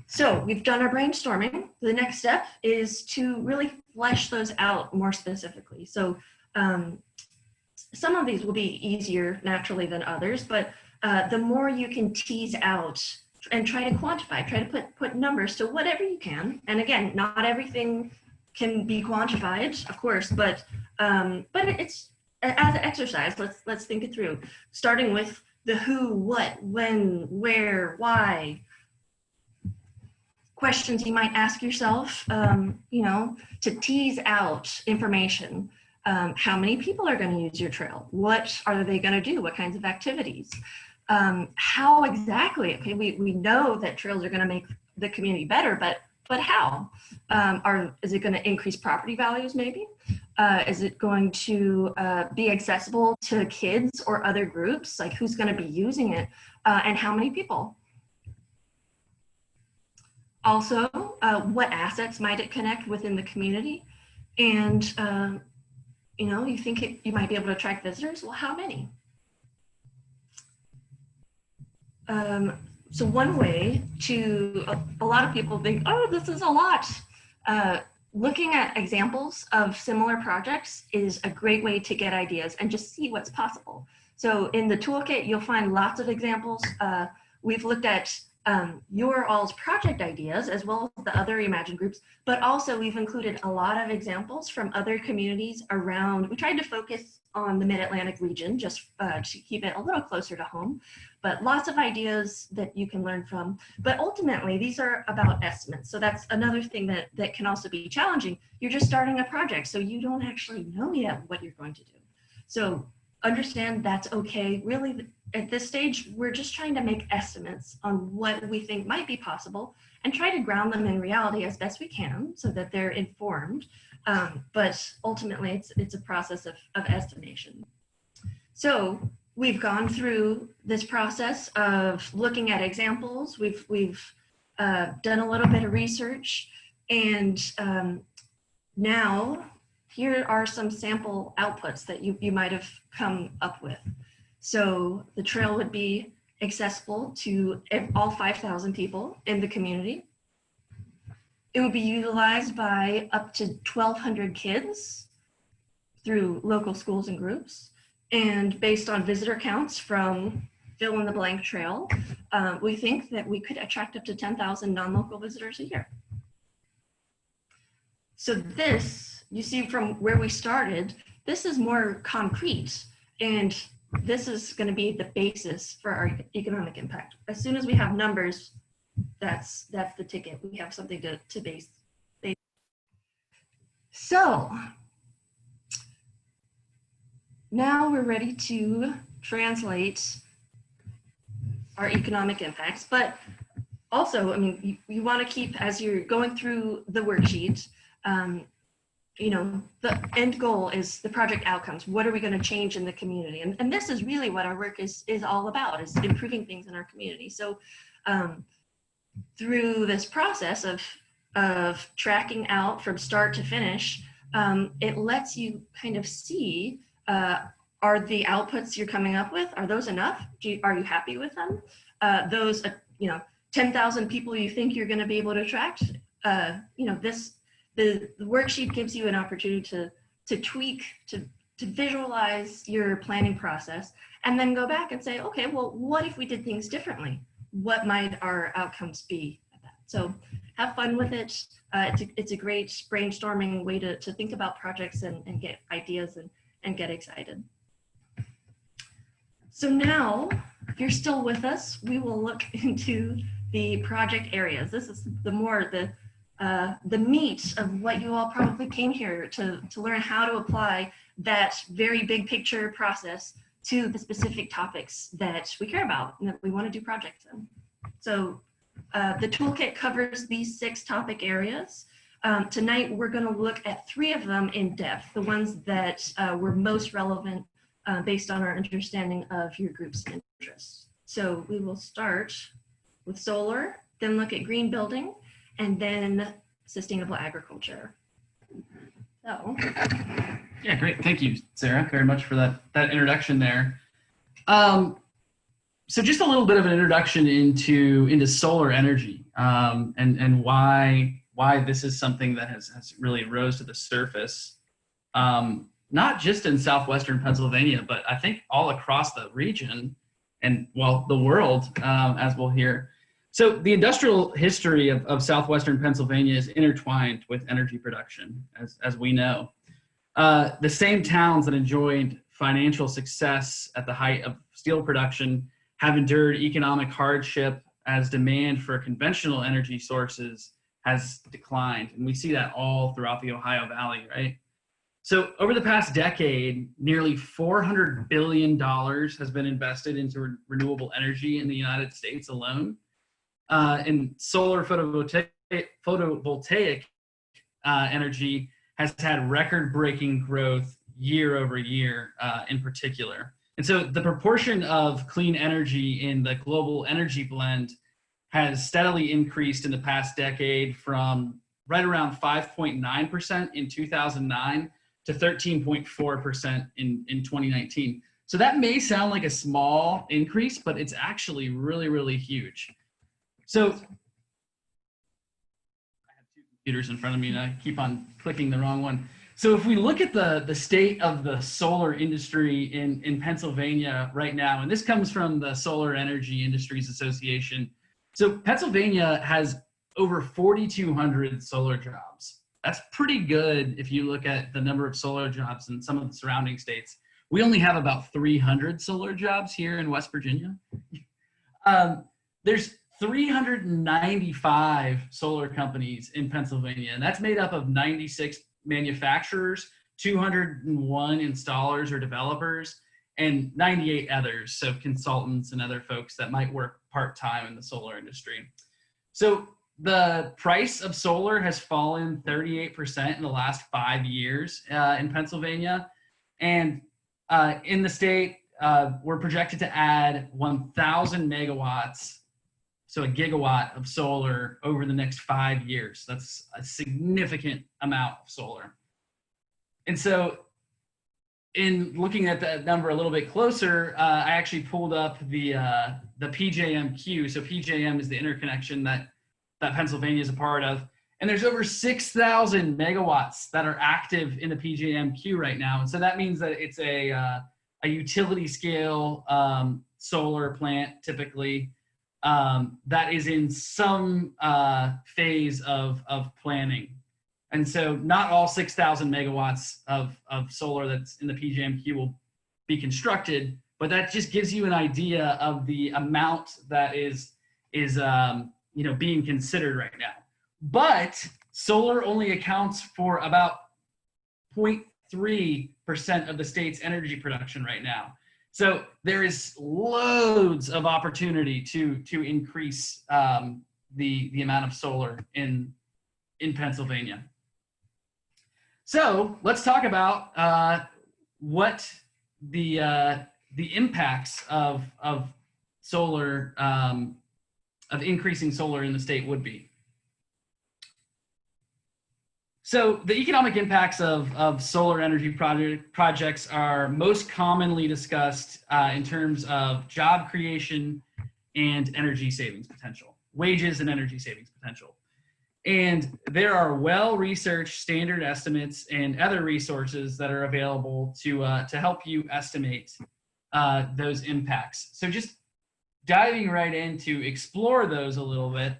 Speaker 7: So we've done our brainstorming. The next step is to really flesh those out more specifically. So some of these will be easier naturally than others, but the more you can tease out and try to quantify, try to put numbers to whatever you can. And again, not everything can be quantified, of course, but it's as an exercise. Let's think it through, starting with the who, what, when, where, why. Questions you might ask yourself, to tease out information. How many people are going to use your trail? What are they going to do? What kinds of activities? How exactly? Okay, we know that trails are going to make the community better, but how? Is it going to increase property values maybe? Is it going to be accessible to kids or other groups? Like who's going to be using it and how many people? Also, what assets might it connect within the community? And, you think you might be able to attract visitors? Well, how many? So one way to, a lot of people think, oh, this is a lot. Looking at examples of similar projects is a great way to get ideas and just see what's possible. So in the toolkit, you'll find lots of examples. We've looked at your all's project ideas as well as the other Imagine groups, but also we've included a lot of examples from other communities around. We tried to focus on the Mid-Atlantic region just to keep it a little closer to home, but lots of ideas that you can learn from. But ultimately, these are about estimates. So that's another thing that can also be challenging. You're just starting a project, so you don't actually know yet what you're going to do. So understand that's okay. Really, at this stage, we're just trying to make estimates on what we think might be possible and try to ground them in reality as best we can so that they're informed. But ultimately, it's a process of estimation. So we've gone through this process of looking at examples. We've done a little bit of research, and now here are some sample outputs that you might have come up with. So the trail would be accessible to all 5,000 people in the community. It would be utilized by up to 1,200 kids through local schools and groups. And based on visitor counts from fill in the blank trail, we think that we could attract up to 10,000 non-local visitors a year. So this, you see from where we started, this is more concrete, and this is going to be the basis for our economic impact. As soon as we have numbers, that's the ticket. We have something to base. So now we're ready to translate our economic impacts, but also, I mean, you want to keep, as you're going through the worksheet, the end goal is the project outcomes. What are we going to change in the community? And this is really what our work is all about, is improving things in our community. So through this process of tracking out from start to finish, it lets you kind of see, are the outputs you're coming up with, are those enough? Are you happy with them? Those, 10,000 people you think you're going to be able to attract, the worksheet gives you an opportunity to tweak, to visualize your planning process, and then go back and say, okay, well, what if we did things differently? What might our outcomes be at that? So have fun with it. It's a great brainstorming way to think about projects and get ideas and get excited. So now, if you're still with us, we will look into the project areas. This is the meat of what you all probably came here to learn how to apply that very big picture process to the specific topics that we care about and that we want to do projects in. So the toolkit covers these 6 topic areas. Tonight, we're going to look at 3 of them in depth, the ones that were most relevant based on our understanding of your group's interests. So we will start with solar, then look at green building, and then sustainable agriculture. So.
Speaker 6: Yeah, great. Thank you, Sarah, very much for that introduction there. So just a little bit of an introduction into solar energy and why this is something that has really rose to the surface, not just in southwestern Pennsylvania, but I think all across the region and, well, the world, as we'll hear. So the industrial history of southwestern Pennsylvania is intertwined with energy production, as we know. The same towns that enjoyed financial success at the height of steel production have endured economic hardship as demand for conventional energy sources has declined. And we see that all throughout the Ohio Valley, right? So over the past decade, nearly $400 billion has been invested into renewable energy in the United States alone. And solar photovoltaic energy has had record-breaking growth year over year in particular. And so the proportion of clean energy in the global energy blend has steadily increased in the past decade from right around 5.9% in 2009 to 13.4% in 2019. So that may sound like a small increase, but it's actually really, really huge. So I have 2 computers in front of me and I keep on clicking the wrong one. So if we look at the state of the solar industry in Pennsylvania right now, and this comes from the Solar Energy Industries Association. So Pennsylvania has over 4,200 solar jobs. That's pretty good if you look at the number of solar jobs in some of the surrounding states. We only have about 300 solar jobs here in West Virginia. There's 395 solar companies in Pennsylvania, and that's made up of 96 manufacturers, 201 installers or developers, and 98 others, so consultants and other folks that might work part-time in the solar industry. So the price of solar has fallen 38% in the last 5 years in Pennsylvania. And in the state, we're projected to add 1,000 megawatts, so a gigawatt of solar over the next 5 years. That's a significant amount of solar. And so in looking at that number a little bit closer, I actually pulled up the PJM queue. So PJM is the interconnection that Pennsylvania is a part of. And there's over 6,000 megawatts that are active in the PJM queue right now. And so that means that it's a utility scale solar plant typically that is in some phase of planning. And so not all 6,000 megawatts of solar that's in the PJM queue will be constructed, but that just gives you an idea of the amount that is being considered right now. But solar only accounts for about 0.3% of the state's energy production right now. So there is loads of opportunity to increase the amount of solar in Pennsylvania. So let's talk about what the impacts of solar, of increasing solar in the state would be. So the economic impacts of solar energy projects are most commonly discussed in terms of job creation and energy savings potential, wages and energy savings potential. And there are well-researched standard estimates and other resources that are available to help you estimate those impacts. So just diving right in to explore those a little bit.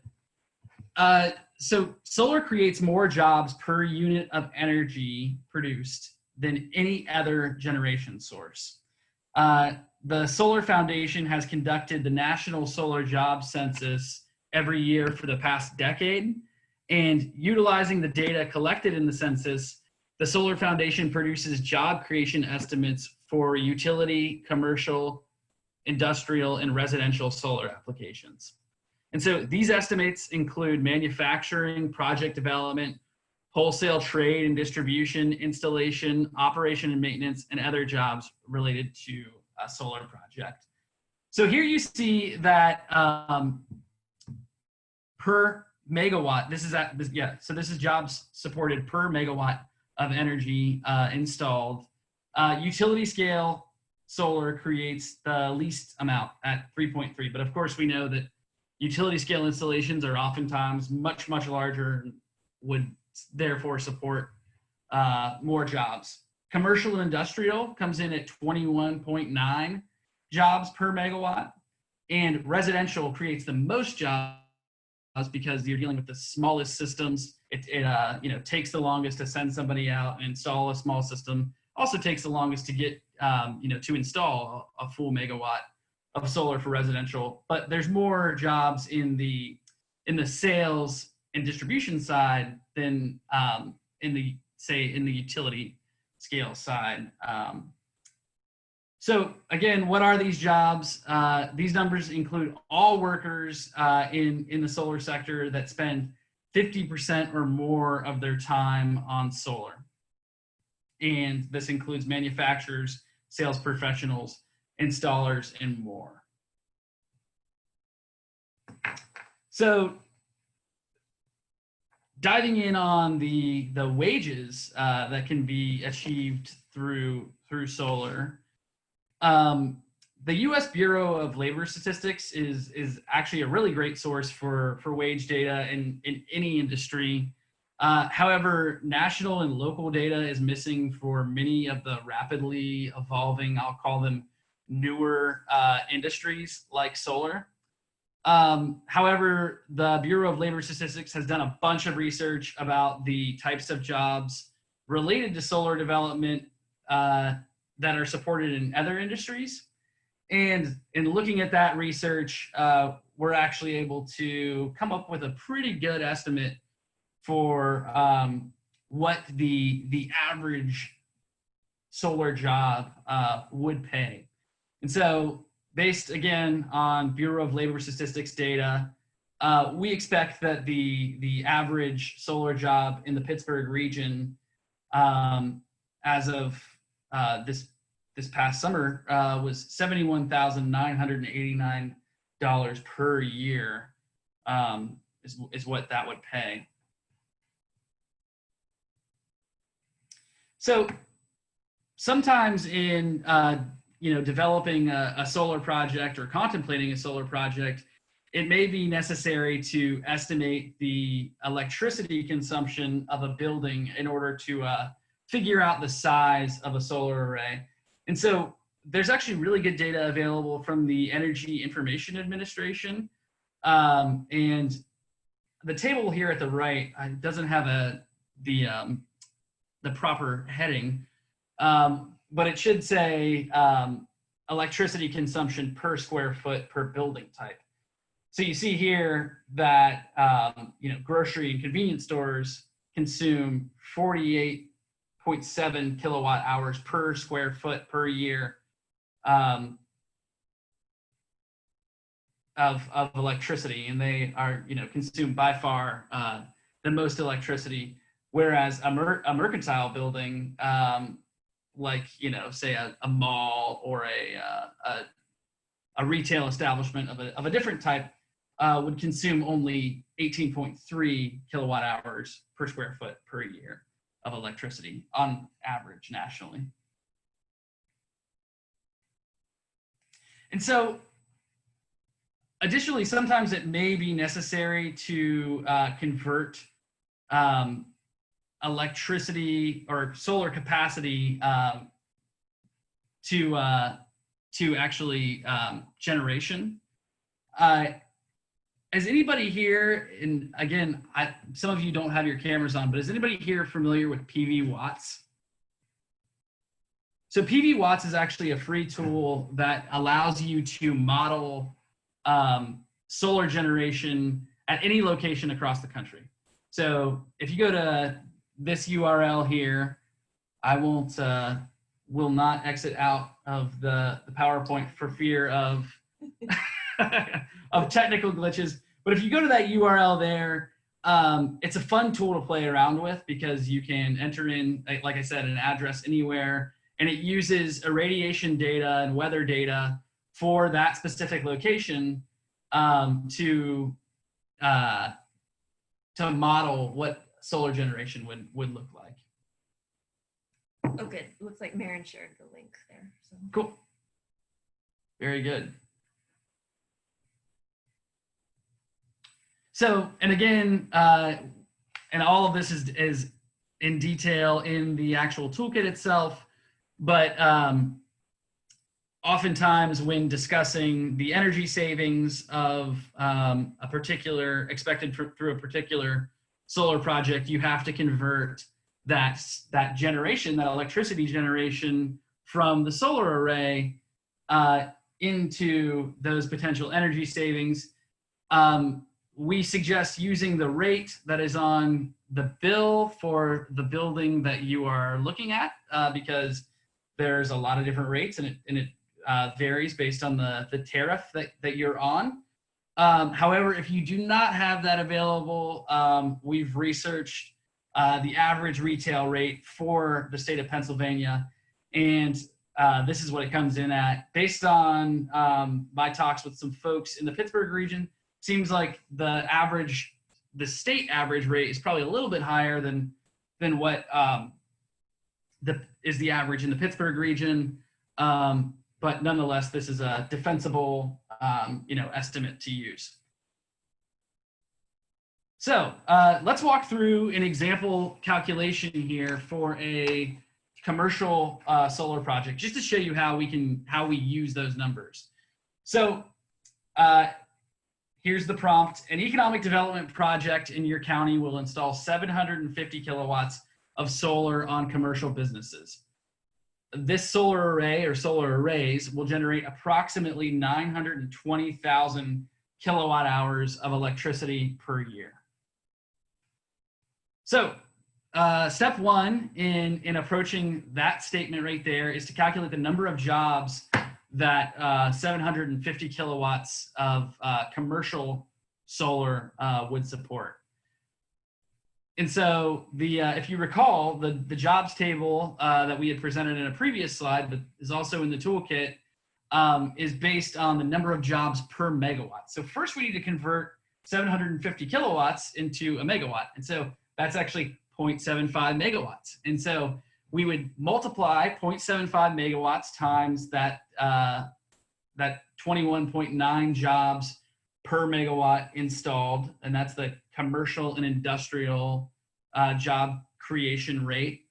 Speaker 6: So solar creates more jobs per unit of energy produced than any other generation source. The Solar Foundation has conducted the National Solar Jobs Census every year for the past decade. And utilizing the data collected in the census, the Solar Foundation produces job creation estimates for utility, commercial, industrial, and residential solar applications. And so these estimates include manufacturing, project development, wholesale trade and distribution, installation, operation and maintenance, and other jobs related to a solar project. So here you see that per megawatt, this is jobs supported per megawatt of energy installed. Utility scale solar creates the least amount at 3.3, but of course we know that utility scale installations are oftentimes much, much larger and would therefore support more jobs. Commercial and industrial comes in at 21.9 jobs per megawatt, and residential creates the most jobs because you're dealing with the smallest systems. It takes the longest to send somebody out and install a small system. Also takes the longest to get to install a full megawatt of solar for residential. But there's more jobs in the sales and distribution side than in the utility scale side. So again, what are these jobs? These numbers include all workers in the solar sector that spend 50% or more of their time on solar. And this includes manufacturers, sales professionals, installers, and more. So diving in on the wages that can be achieved through solar, the U.S. Bureau of Labor Statistics is actually a really great source for wage data in any industry. However, national and local data is missing for many of the rapidly evolving, I'll call them newer industries like solar. However, the Bureau of Labor Statistics has done a bunch of research about the types of jobs related to solar development that are supported in other industries. And in looking at that research, we're actually able to come up with a pretty good estimate for what the average solar job would pay. And so based again on Bureau of Labor Statistics data, we expect that the average solar job in the Pittsburgh region as of this past summer was $71,989 per year is what that would pay. So sometimes in developing a solar project or contemplating a solar project, it may be necessary to estimate the electricity consumption of a building in order to figure out the size of a solar array. And so there's actually really good data available from the Energy Information Administration. And the table here at the right doesn't have the proper heading, but it should say electricity consumption per square foot per building type. So you see here that grocery and convenience stores consume 48.7 kilowatt hours per square foot per year of electricity, and they are consume by far the most electricity. Whereas a mercantile building, like say a mall or a retail establishment of a different type, would consume only 18.3 kilowatt hours per square foot per year of electricity on average nationally. And so additionally, sometimes it may be necessary to convert electricity or solar capacity to actually generation. Is anybody here, and again, some of you don't have your cameras on, but is anybody here familiar with PV watts? So PV Watts is actually a free tool that allows you to model solar generation at any location across the country. So if you go to this URL here, I will not exit out of the PowerPoint for fear of of technical glitches. But if you go to that URL there, it's a fun tool to play around with because you can enter in, like I said, an address anywhere, and it uses irradiation data and weather data for that specific location to model what solar generation would look like.
Speaker 7: Oh, good. Looks like Maren shared the link there. So.
Speaker 6: Cool. Very good. So, and again, and all of this is in detail in the actual toolkit itself, but oftentimes when discussing the energy savings of a particular, expected through a particular solar project, you have to convert that generation, that electricity generation from the solar array into those potential energy savings. We suggest using the rate that is on the bill for the building that you are looking at because there's a lot of different rates and it varies based on the tariff that you're on. However, if you do not have that available, we've researched the average retail rate for the state of Pennsylvania, and this is what it comes in at. Based on my talks with some folks in the Pittsburgh region, seems like the state average rate is probably a little bit higher than what is the average in the Pittsburgh region. But nonetheless, this is a defensible, estimate to use. So let's walk through an example calculation here for a commercial solar project, just to show you how we use those numbers. So here's the prompt. An economic development project in your county will install 750 kilowatts of solar on commercial businesses. This solar array or solar arrays will generate approximately 920,000 kilowatt hours of electricity per year. So step one in approaching that statement right there is to calculate the number of jobs that 750 kilowatts of commercial solar would support. And so if you recall, the jobs table that we had presented in a previous slide, but is also in the toolkit, is based on the number of jobs per megawatt. So first we need to convert 750 kilowatts into a megawatt. And so that's actually 0.75 megawatts. And so we would multiply 0.75 megawatts times that 21.9 jobs per megawatt installed, and that's the commercial and industrial job creation rate,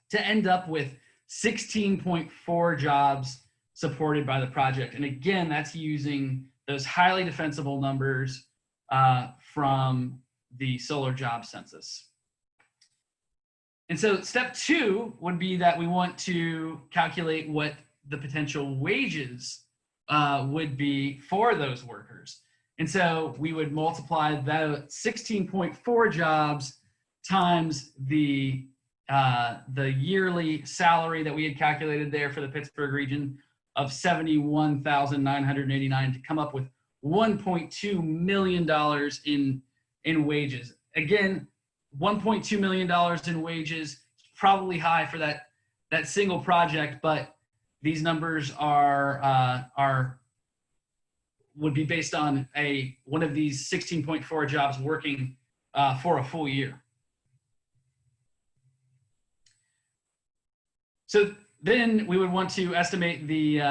Speaker 6: to end up with 16.4 jobs supported by the project. And again, that's using those highly defensible numbers from the solar job census. And so step two would be that we want to calculate what the potential wages would be for those workers. And so we would multiply that 16.4 jobs times the yearly salary that we had calculated there for the Pittsburgh region of $71,989 to come up with $1.2 million in wages. Again, $1.2 million in wages, probably high for that single project, but these numbers would be based on one of these 16.4 jobs working for a full year. So then we would want to estimate the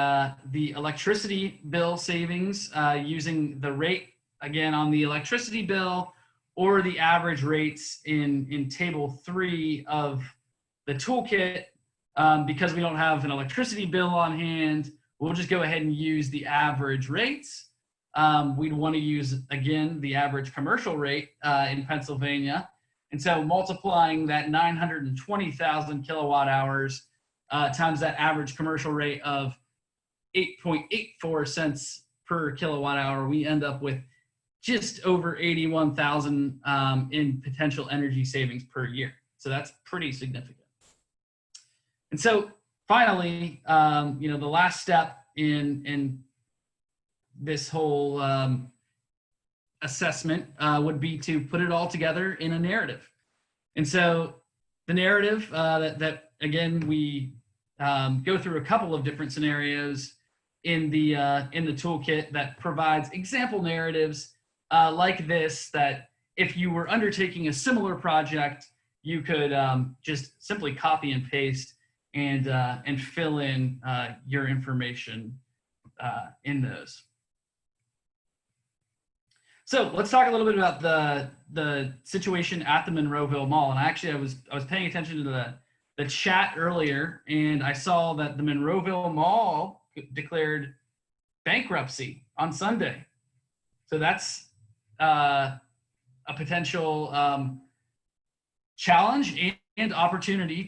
Speaker 6: electricity bill savings using the rate, again, on the electricity bill, or the average rates in table 3 of the toolkit. Because we don't have an electricity bill on hand, we'll just go ahead and use the average rates. We'd want to use, again, the average commercial rate in Pennsylvania. And so multiplying that 920,000 kilowatt hours times that average commercial rate of 8.84 cents per kilowatt hour, we end up with just over 81,000 in potential energy savings per year. So that's pretty significant. And so finally, the last step in this whole assessment would be to put it all together in a narrative. And so the narrative that again, we go through a couple of different scenarios in the toolkit that provides example narratives like this, that if you were undertaking a similar project, you could just simply copy and paste and fill in your information in those. So let's talk a little bit about the situation at the Monroeville Mall. And actually, I was paying attention to the chat earlier, and I saw that the Monroeville Mall declared bankruptcy on Sunday. So that's a potential challenge and opportunity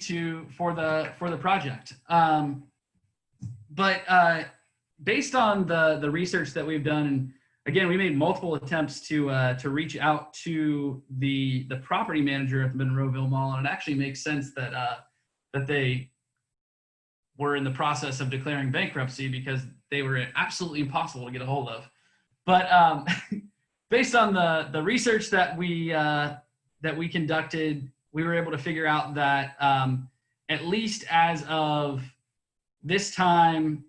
Speaker 6: for the project. But based on the research that we've done, and again, we made multiple attempts to reach out to the property manager at the Monroeville Mall, and it actually makes sense that they were in the process of declaring bankruptcy, because they were absolutely impossible to get a hold of. But based on the research that we conducted, we were able to figure out that at least as of this time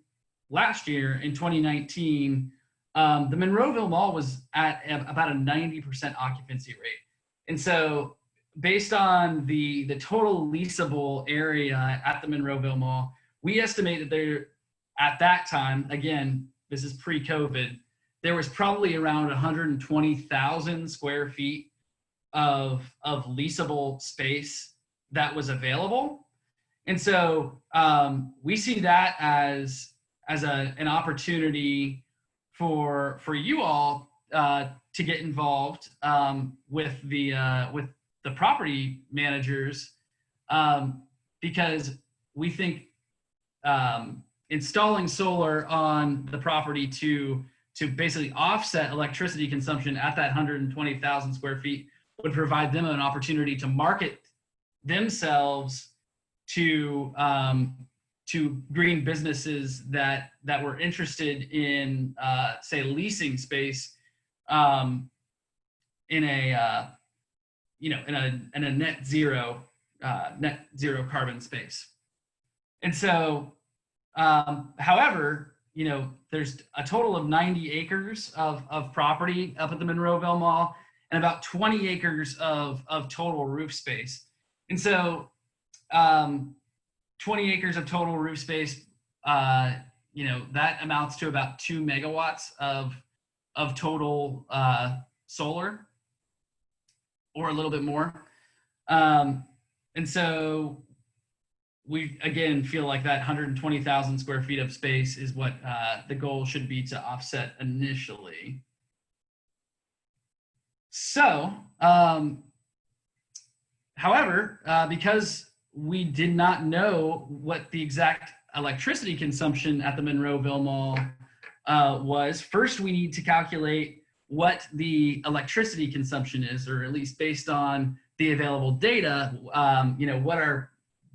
Speaker 6: last year in 2019, the Monroeville Mall was at about a 90% occupancy rate. And so based on the total leasable area at the Monroeville Mall, we estimate that there, at that time, again, this is pre-COVID, there was probably around 120,000 square feet of leasable space that was available. And so we see that as an opportunity for you all to get involved with the property managers, because we think installing solar on the property to basically offset electricity consumption at that 120,000 square feet would provide them an opportunity to market themselves to green businesses that were interested in say leasing space in a net zero carbon space. And so however, there's a total of 90 acres of property up at the Monroeville Mall, and about 20 acres of total roof space. And so 20 acres of total roof space, that amounts to about 2 megawatts of total solar, or a little bit more. And so we, again, feel like that 120,000 square feet of space is what the goal should be to offset initially. So, however, because we did not know what the exact electricity consumption at the Monroeville Mall was, first we need to calculate what the electricity consumption is, or at least based on the available data, what our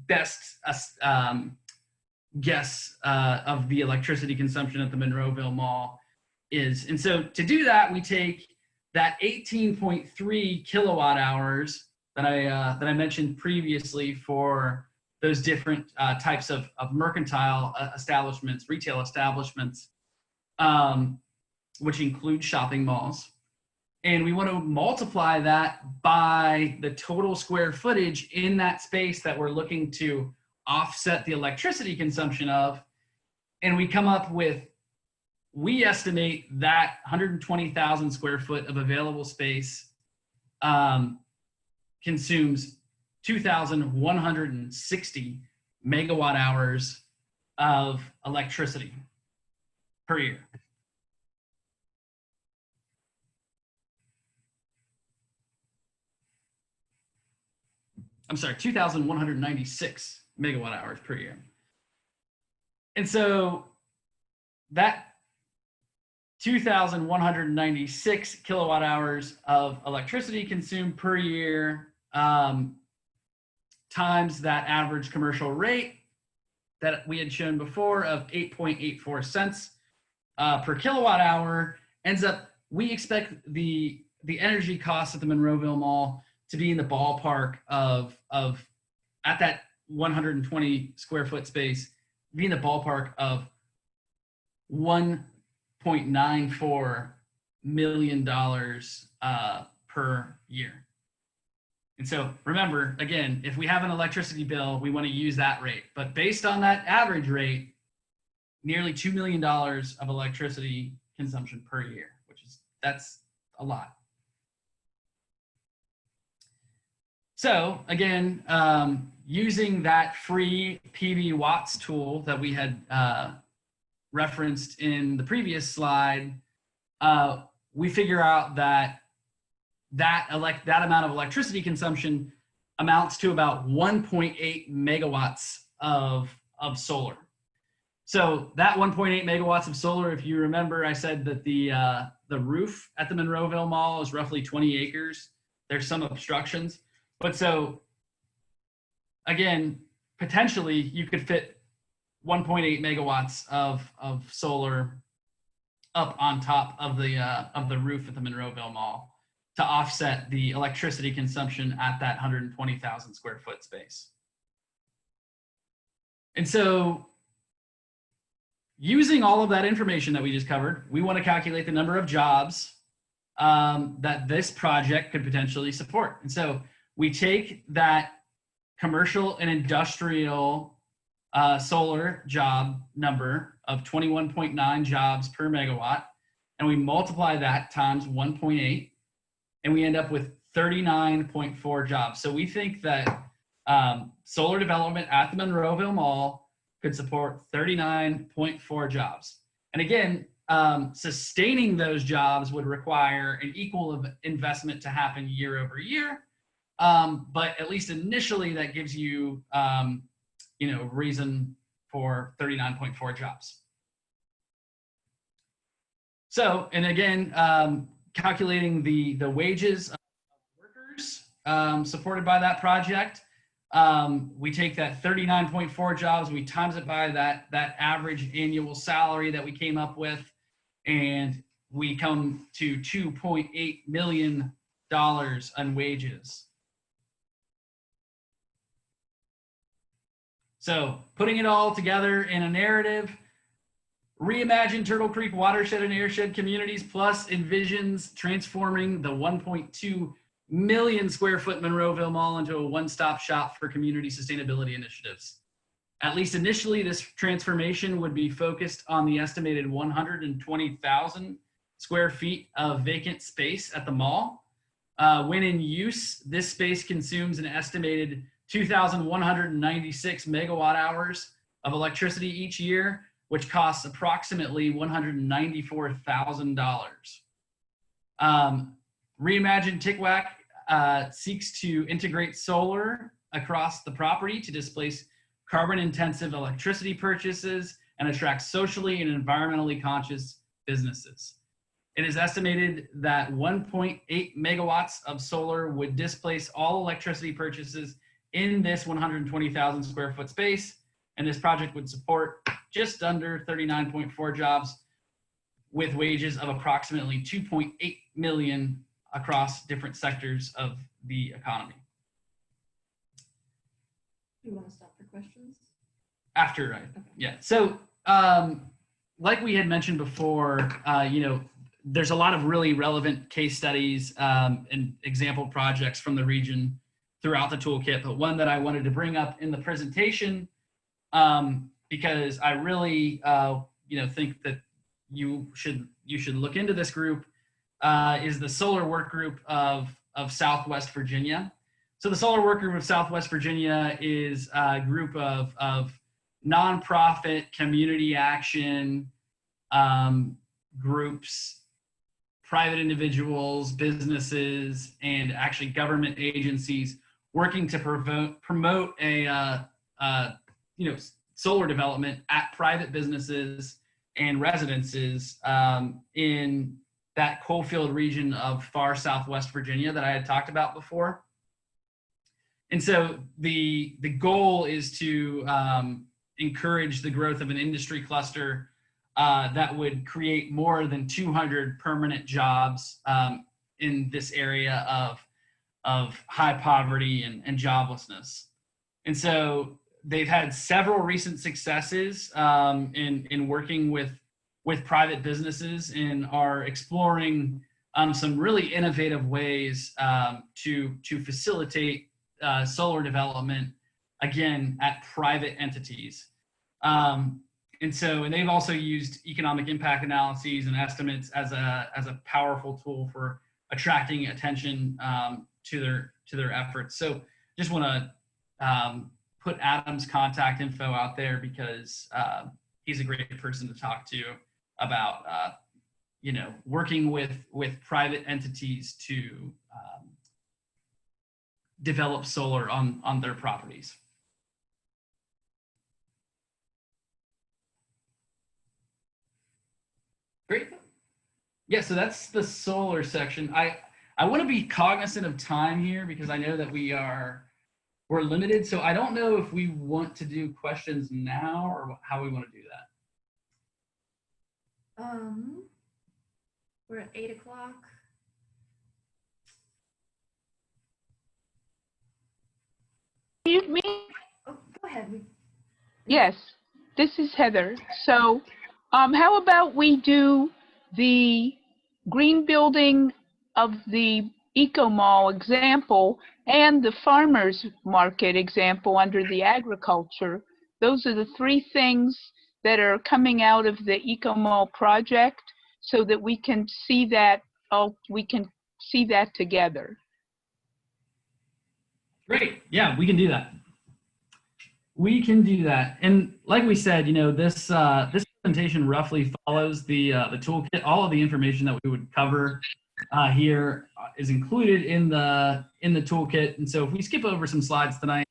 Speaker 6: best guess of the electricity consumption at the Monroeville Mall is. And so to do that, we take that 18.3 kilowatt hours that I mentioned previously for those different types of mercantile establishments, retail establishments, which include shopping malls. And we want to multiply that by the total square footage in that space that we're looking to offset the electricity consumption of. And we come up with, we estimate that 120,000 square foot of available space consumes 2,160 megawatt hours of electricity per year. I'm sorry, 2,196 megawatt hours per year. And so that 2,196 kilowatt hours of electricity consumed per year times that average commercial rate that we had shown before of 8.84 cents per kilowatt hour ends up, we expect the energy costs at the Monroeville Mall to be in the ballpark of at that 120 square foot space, be in the ballpark of $1.94 million per year. And so remember, again, if we have an electricity bill, we want to use that rate. But based on that average rate, nearly $2 million of electricity consumption per year, that's a lot. So again, using that free PV Watts tool that we had referenced in the previous slide, we figure out that amount of electricity consumption amounts to about 1.8 megawatts of solar. So that 1.8 megawatts of solar, if you remember, I said that the roof at the Monroeville Mall is roughly 20 acres. There's some obstructions, but so again, potentially you could fit 1.8 megawatts of solar up on top of the roof at the Monroeville Mall to offset the electricity consumption at that 120,000 square foot space. And so using all of that information that we just covered, we want to calculate the number of jobs that this project could potentially support. And so we take that commercial and industrial solar job number of 21.9 jobs per megawatt, and we multiply that times 1.8, and we end up with 39.4 jobs. So we think that solar development at the Monroeville Mall could support 39.4 jobs. And again, sustaining those jobs would require an equal investment to happen year over year. But at least initially that gives you, reason for 39.4 jobs. So, and again, calculating the wages of workers supported by that project, we take that 39.4 jobs, we times it by that average annual salary that we came up with, and we come to $2.8 million on wages. So putting it all together in a narrative, reimagine Turtle Creek watershed and airshed communities plus envisions transforming the 1.2 million square foot Monroeville Mall into a one-stop shop for community sustainability initiatives. At least initially, this transformation would be focused on the estimated 120,000 square feet of vacant space at the mall. When in use, this space consumes an estimated 2,196 megawatt hours of electricity each year, which costs approximately $194,000. Reimagine TCWAC seeks to integrate solar across the property to displace carbon-intensive electricity purchases and attract socially and environmentally conscious businesses. It is estimated that 1.8 megawatts of solar would displace all electricity purchases in this 120,000 square foot space, and this project would support just under 39.4 jobs with wages of approximately 2.8 million across different sectors of the economy.
Speaker 7: You want to stop for questions?
Speaker 6: After, right? Okay. Yeah. So, like we had mentioned before, there's a lot of really relevant case studies and example projects from the region throughout the toolkit, but one that I wanted to bring up in the presentation because I really, think that you should look into this group is the Solar Work Group of Southwest Virginia. So the Solar Work Group of Southwest Virginia is a group of nonprofit community action groups, private individuals, businesses, and actually government agencies working to promote a solar development at private businesses and residences in that coalfield region of far southwest Virginia that I had talked about before. And so the goal is to encourage the growth of an industry cluster that would create more than 200 permanent jobs in this area of high poverty and joblessness. And so they've had several recent successes in working with private businesses and are exploring some really innovative ways to facilitate solar development, again, at private entities. And they've also used economic impact analyses and estimates as a powerful tool for attracting attention to their efforts. So just want to put Adam's contact info out there because he's a great person to talk to about working with private entities to develop solar on their properties. Great. Yeah, so that's the solar section. I want to be cognizant of time here because I know that we're limited. So I don't know if we want to do questions now or how we want to do that.
Speaker 7: We're at 8 o'clock.
Speaker 3: Excuse me?
Speaker 7: Oh, go ahead.
Speaker 3: Yes, this is Heather. So how about we do the green building of the Ecomall example and the farmers market example under the agriculture? Those are the three things that are coming out of the Ecomall project so that we can see that together.
Speaker 6: Great. Yeah, we can do that. We can do that. And like we said, this presentation roughly follows the toolkit. All of the information that we would cover here is included in the toolkit. And so if we skip over some slides tonight,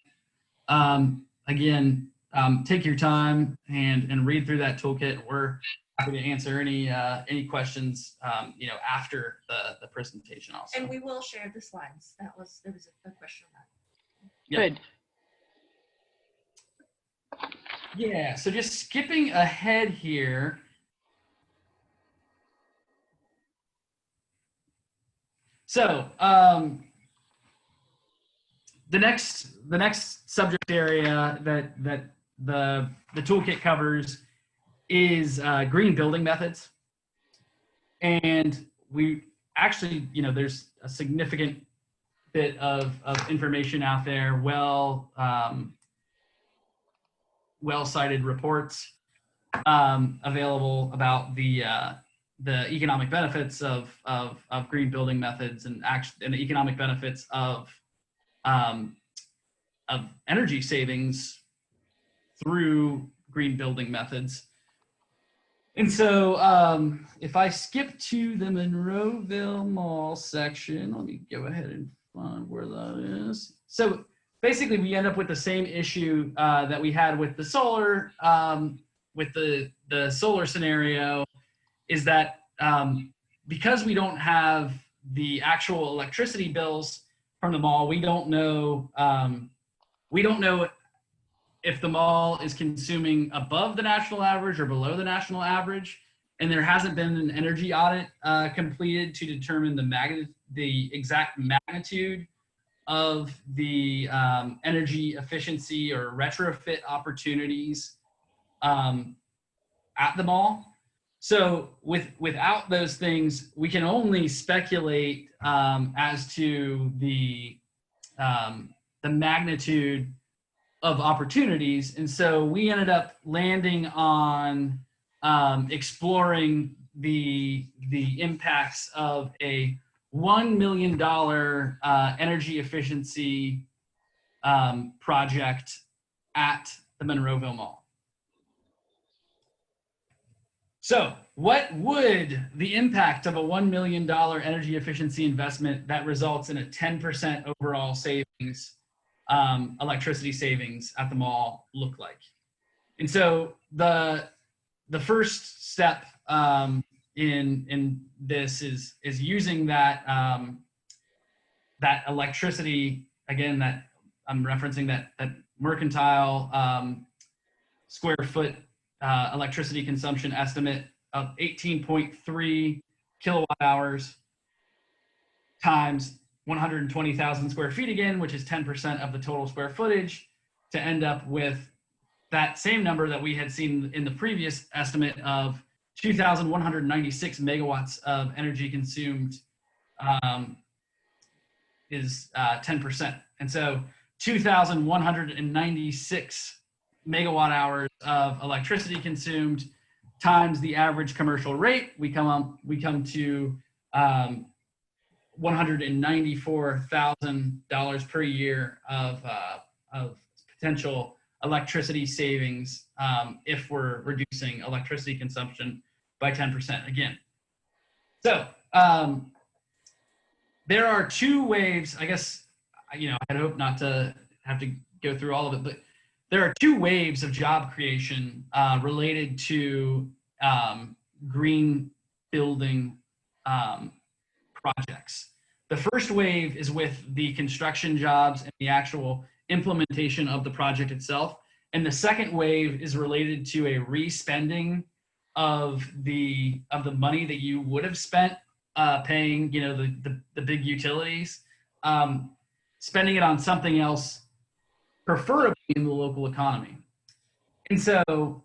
Speaker 6: again, take your time and read through that toolkit. We're happy to answer any questions after the presentation also.
Speaker 7: And we will share the slides. There was a question on that.
Speaker 3: Good.
Speaker 6: Yeah, so just skipping ahead here. So the next subject area that the toolkit covers is green building methods. And we actually, there's a significant bit of information out there, well-cited reports available about the economic benefits of green building methods and the economic benefits of energy savings through green building methods. And so if I skip to the Monroeville Mall section, let me go ahead and find where that is. So basically we end up with the same issue that we had with the solar, with the solar scenario, is that because we don't have the actual electricity bills from the mall, we don't know if the mall is consuming above the national average or below the national average, and there hasn't been an energy audit completed to determine the exact magnitude of the energy efficiency or retrofit opportunities at the mall. So without those things, we can only speculate as to the magnitude of opportunities. And so we ended up landing on exploring the impacts of a $1 million energy efficiency project at the Monroeville Mall. So what would the impact of a $1 million energy efficiency investment that results in a 10% overall savings, electricity savings at the mall look like? And so the first step in this is using that that electricity, again, that I'm referencing that mercantile square foot electricity consumption estimate of 18.3 kilowatt hours times 120,000 square feet again, which is 10% of the total square footage, to end up with that same number that we had seen in the previous estimate of 2,196 megawatts of energy consumed is 10%. And so 2,196 megawatt hours of electricity consumed times the average commercial rate, we come to $194,000 per year of potential electricity savings if we're reducing electricity consumption by 10% again. So there are two waves, I guess, I had hoped not to have to go through all of it, but there are two waves of job creation related to green building projects. The first wave is with the construction jobs and the actual implementation of the project itself. And the second wave is related to a re-spending of the money that you would have spent paying, the big utilities, spending it on something else, preferably in the local economy. And so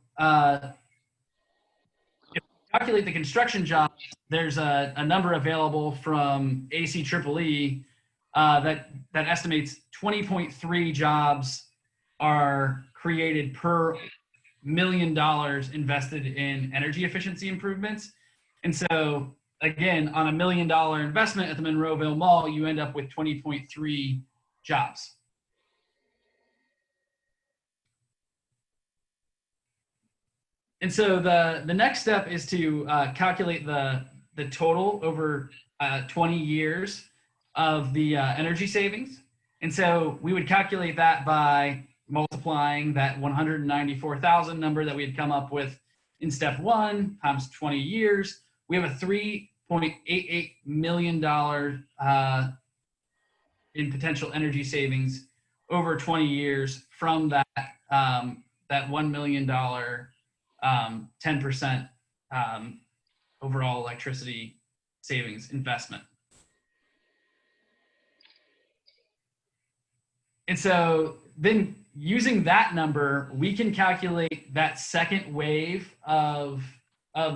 Speaker 6: if we calculate the construction jobs, there's a number available from ACEEE that estimates 20.3 jobs are created per $1 million invested in energy efficiency improvements. And so again, on $1 million investment at the Monroeville Mall, you end up with 20.3 jobs. And so the next step is to calculate the total over 20 years of the energy savings. And so we would calculate that by multiplying that 194,000 number that we had come up with in step 1 times 20 years. We have a $3.88 million in potential energy savings over 20 years from that $1 million 10% overall electricity savings investment. And so then using that number, we can calculate that second wave of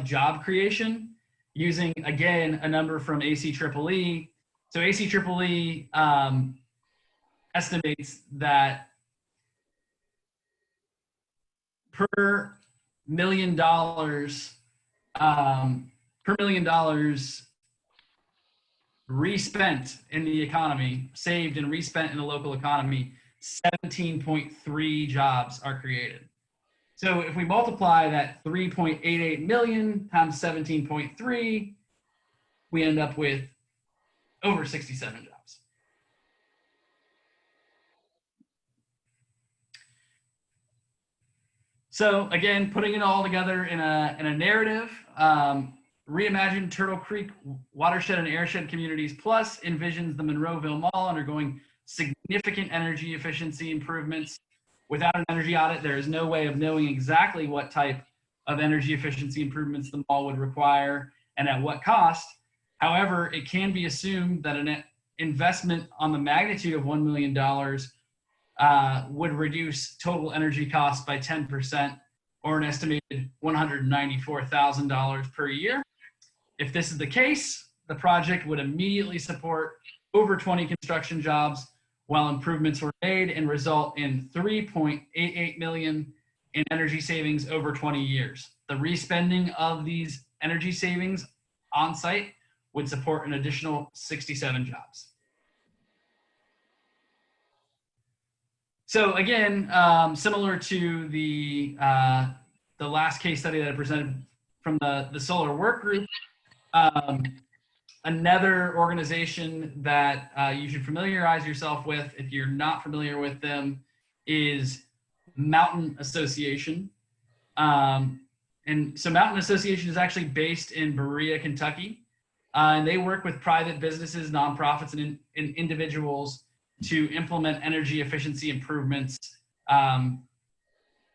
Speaker 6: job creation using, again, a number from ACEEE. So ACEEE estimates that per $1 million, respent in the economy, saved and respent in the local economy, 17.3 jobs are created. So if we multiply that 3.88 million times 17.3, we end up with over 67 jobs. So again, putting it all together in a narrative, reimagined Turtle Creek watershed and airshed communities plus envisions the Monroeville Mall undergoing significant energy efficiency improvements. Without an energy audit, there is no way of knowing exactly what type of energy efficiency improvements the mall would require and at what cost. However, it can be assumed that an investment on the magnitude of $1 million would reduce total energy costs by 10%, or an estimated $194,000 per year. If this is the case, the project would immediately support over 20 construction jobs while improvements were made and result in $3.88 million in energy savings over 20 years. The respending of these energy savings on site would support an additional 67 jobs. So again, similar to the last case study that I presented from the solar work group, another organization that you should familiarize yourself with if you're not familiar with them is Mountain Association. And so Mountain Association is actually based in Berea, Kentucky. And they work with private businesses, nonprofits, and individuals to implement energy efficiency improvements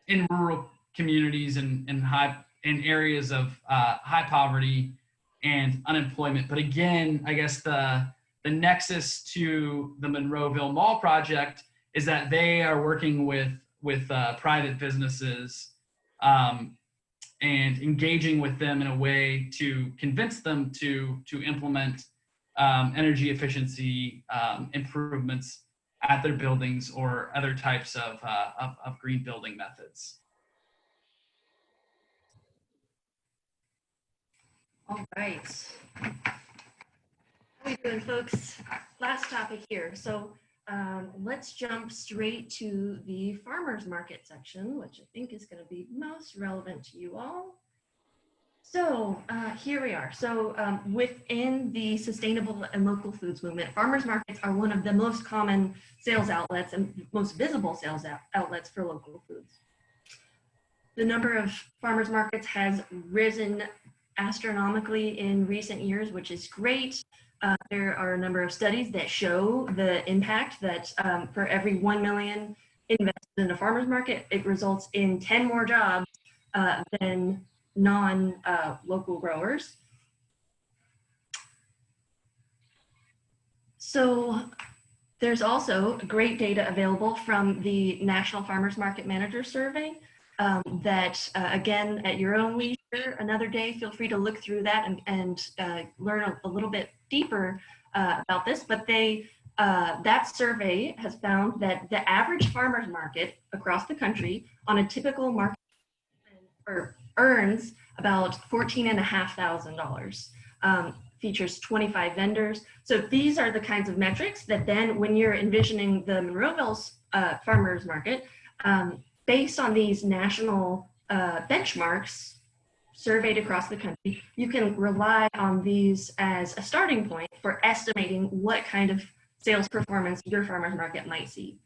Speaker 6: in rural communities and in areas of high poverty and unemployment. But again, I guess the nexus to the Monroeville Mall project is that they are working with private businesses and engaging with them in a way to convince them to implement energy efficiency improvements at their buildings or other types of green building methods.
Speaker 7: All right. How are we doing, folks? Last topic here. So let's jump straight to the farmers market section, which I think is going to be most relevant to you all. So here we are. So within the sustainable and local foods movement, farmers markets are one of the most common sales outlets and most visible sales outlets for local foods. The number of farmers markets has risen astronomically in recent years, which is great. There are a number of studies that show the impact that for every 1 million invested in a farmer's market, it results in 10 more jobs than non-local growers. So there's also great data available from the National Farmers Market Manager Survey that, again, at your own leisure, another day, feel free to look through that and learn a little bit deeper about this. But that survey has found that the average farmer's market across the country on a typical market earns about $14,500. Features 25 vendors. So these are the kinds of metrics that then when you're envisioning the Monroeville's farmers market, based on these national benchmarks surveyed across the country, you can rely on these as a starting point for estimating what kind of sales performance your farmer's market might see.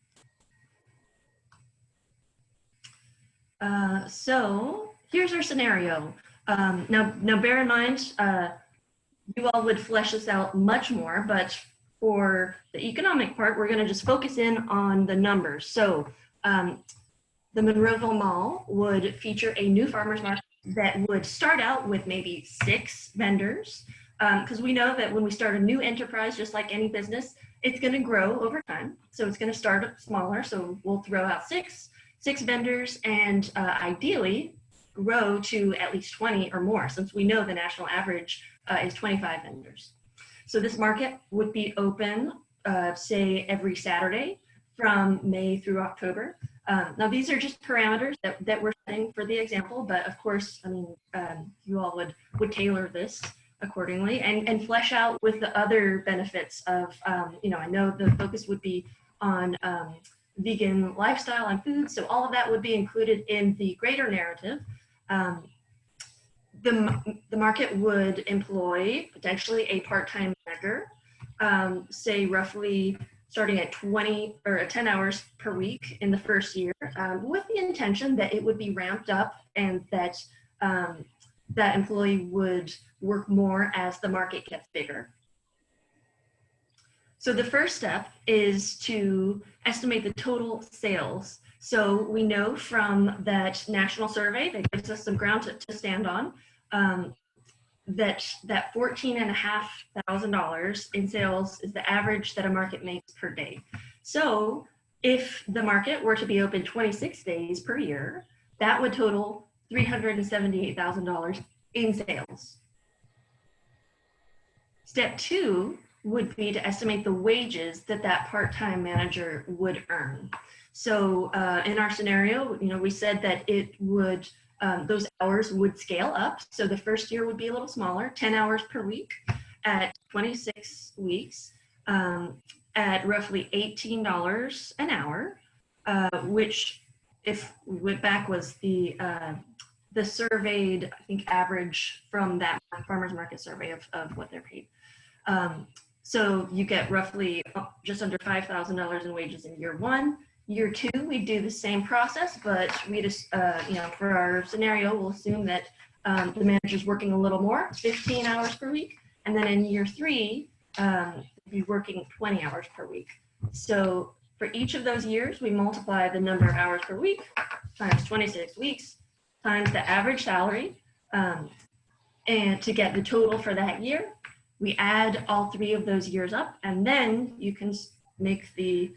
Speaker 7: So here's our scenario. Now bear in mind, you all would flesh this out much more, but for the economic part, we're going to just focus in on the numbers. So the Monroeville Mall would feature a new farmer's market that would start out with maybe 6 vendors, because we know that when we start a new enterprise, just like any business, it's going to grow over time. So it's going to start smaller. So we'll throw out six vendors and ideally grow to at least 20 or more, since we know the national average is 25 vendors. So this market would be open, say, every Saturday from May through October. Now, these are just parameters that we're setting for the example, but of course, I mean, you all would tailor this accordingly and flesh out with the other benefits of, I know the focus would be on vegan lifestyle and food, so all of that would be included in the greater narrative. The market would employ potentially a part-time manager, say roughly starting at 20 or 10 hours per week in the first year, with the intention that it would be ramped up and that that employee would work more as the market gets bigger. So the first step is to estimate the total sales. So we know from that national survey that gives us some ground to stand on, that $14,500 in sales is the average that a market makes per day. So if the market were to be open 26 days per year, that would total $378,000 in sales. Step 2 would be to estimate the wages that that part-time manager would earn. So in our scenario, we said that it would, those hours would scale up. So the first year would be a little smaller, 10 hours per week at 26 weeks at roughly $18 an hour, which, if we went back, was the surveyed, I think, average from that farmers market survey of what they're paid. So you get roughly just under $5,000 in wages in year 1, Year 2, we do the same process, but we just, for our scenario, we'll assume that the manager's working a little more, 15 hours per week. And then in year 3, be working 20 hours per week. So for each of those years, we multiply the number of hours per week times 26 weeks times the average salary, and to get the total for that year. We add all 3 of those years up, and then you can make the,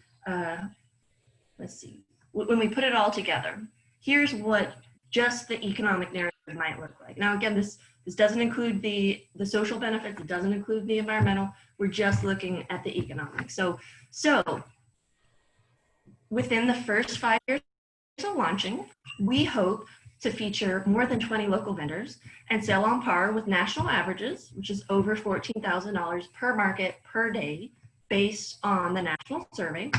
Speaker 7: let's see, when we put it all together, here's what just the economic narrative might look like. Now, again, this doesn't include the social benefits, it doesn't include the environmental, we're just looking at the economic. So within the first 5 years of launching, we hope to feature more than 20 local vendors and sell on par with national averages, which is over $14,000 per market per day based on the national survey.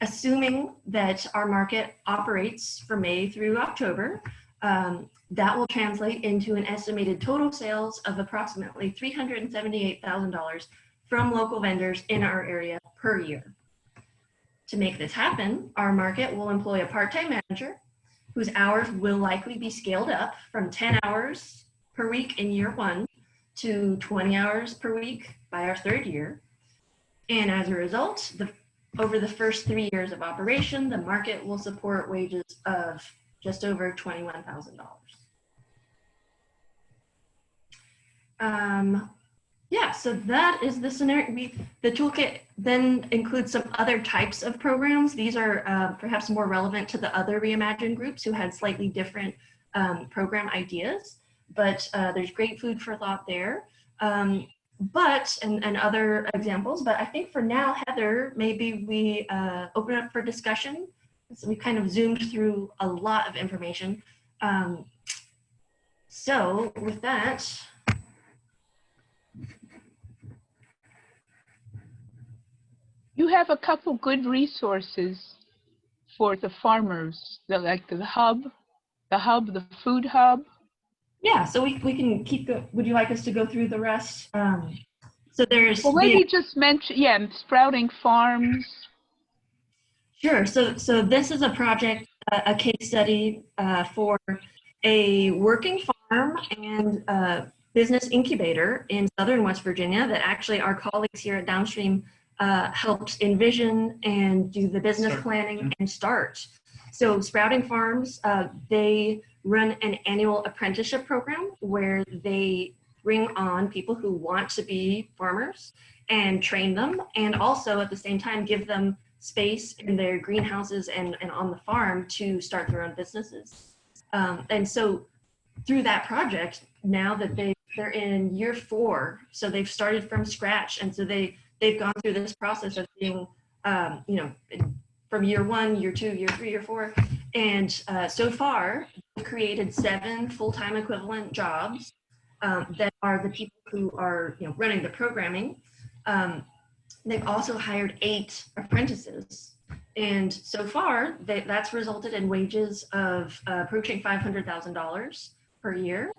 Speaker 7: Assuming that our market operates from May through October, that will translate into an estimated total sales of approximately $378,000 from local vendors in our area per year. To make this happen, our market will employ a part-time manager whose hours will likely be scaled up from 10 hours per week in year 1 to 20 hours per week by our 3rd year. And as a result, over the first 3 years of operation, the market will support wages of just over $21,000. Yeah, so that is the scenario. The toolkit then includes some other types of programs. These are perhaps more relevant to the other Reimagine groups who had slightly different program ideas, but there's great food for thought there. And other examples, but I think for now, Heather, maybe we open up for discussion. So we kind of zoomed through a lot of information. So with that,
Speaker 3: You have a couple good resources for the farmers, like the food hub.
Speaker 7: yeah, so we can keep going. Would you like us to go through the rest? So there's
Speaker 3: maybe just mention, sprouting farms.
Speaker 7: Sure. So this is a project, a case study for a working farm and business incubator in southern West Virginia that actually our colleagues here at Downstream helped envision and do the business planning and start. So Sprouting Farms, they run an annual apprenticeship program where they bring on people who want to be farmers and train them, and also at the same time give them space in their greenhouses and on the farm to start their own businesses. And so through that project, now that they're in year 4, so they've started from scratch, and so they've gone through this process of being, from year 1, year 2, year 3, year 4, and so far we've created 7 full-time equivalent jobs that are the people who are running the programming. They've also hired 8 apprentices, and so far that's resulted in wages of approaching $500,000 per year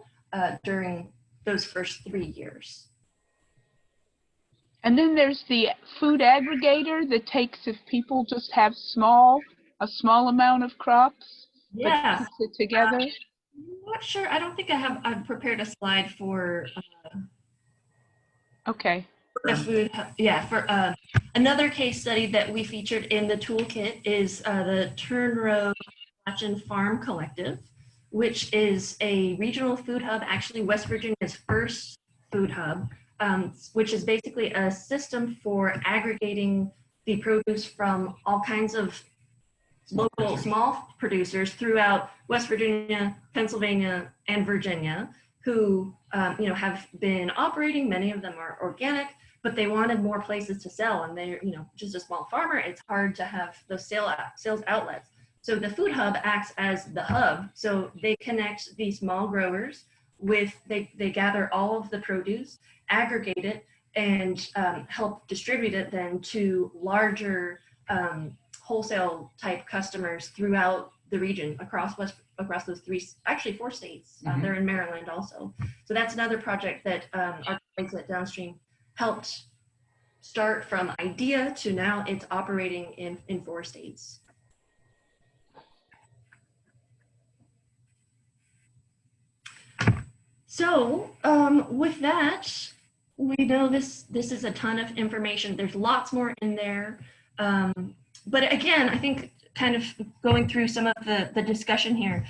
Speaker 7: during those first 3 years.
Speaker 3: And then there's the food aggregator that takes, if people just have a small amount of crops,
Speaker 7: yeah,
Speaker 3: but puts it together.
Speaker 7: I'm not sure. I don't think I've prepared a slide for.
Speaker 3: Okay.
Speaker 7: The food, for another case study that we featured in the toolkit is the Turnrow Appalachian Farm Collective, which is a regional food hub, actually West Virginia's first food hub, which is basically a system for aggregating the produce from all kinds of local small producers throughout West Virginia, Pennsylvania, and Virginia, who have been operating. Many of them are organic, but they wanted more places to sell, and they're just a small farmer. It's hard to have those sales outlets. So the food hub acts as the hub. So they connect these small growers with, they gather all of the produce, aggregate it, and help distribute it then to larger wholesale type customers throughout the region across those 4 states. They're in Maryland also. So that's another project that our colleagues at Downstream helped start from idea to now it's operating in 4 states. So with that, we know this is a ton of information. There's lots more in there. But again, I think kind of going through some of the discussion here,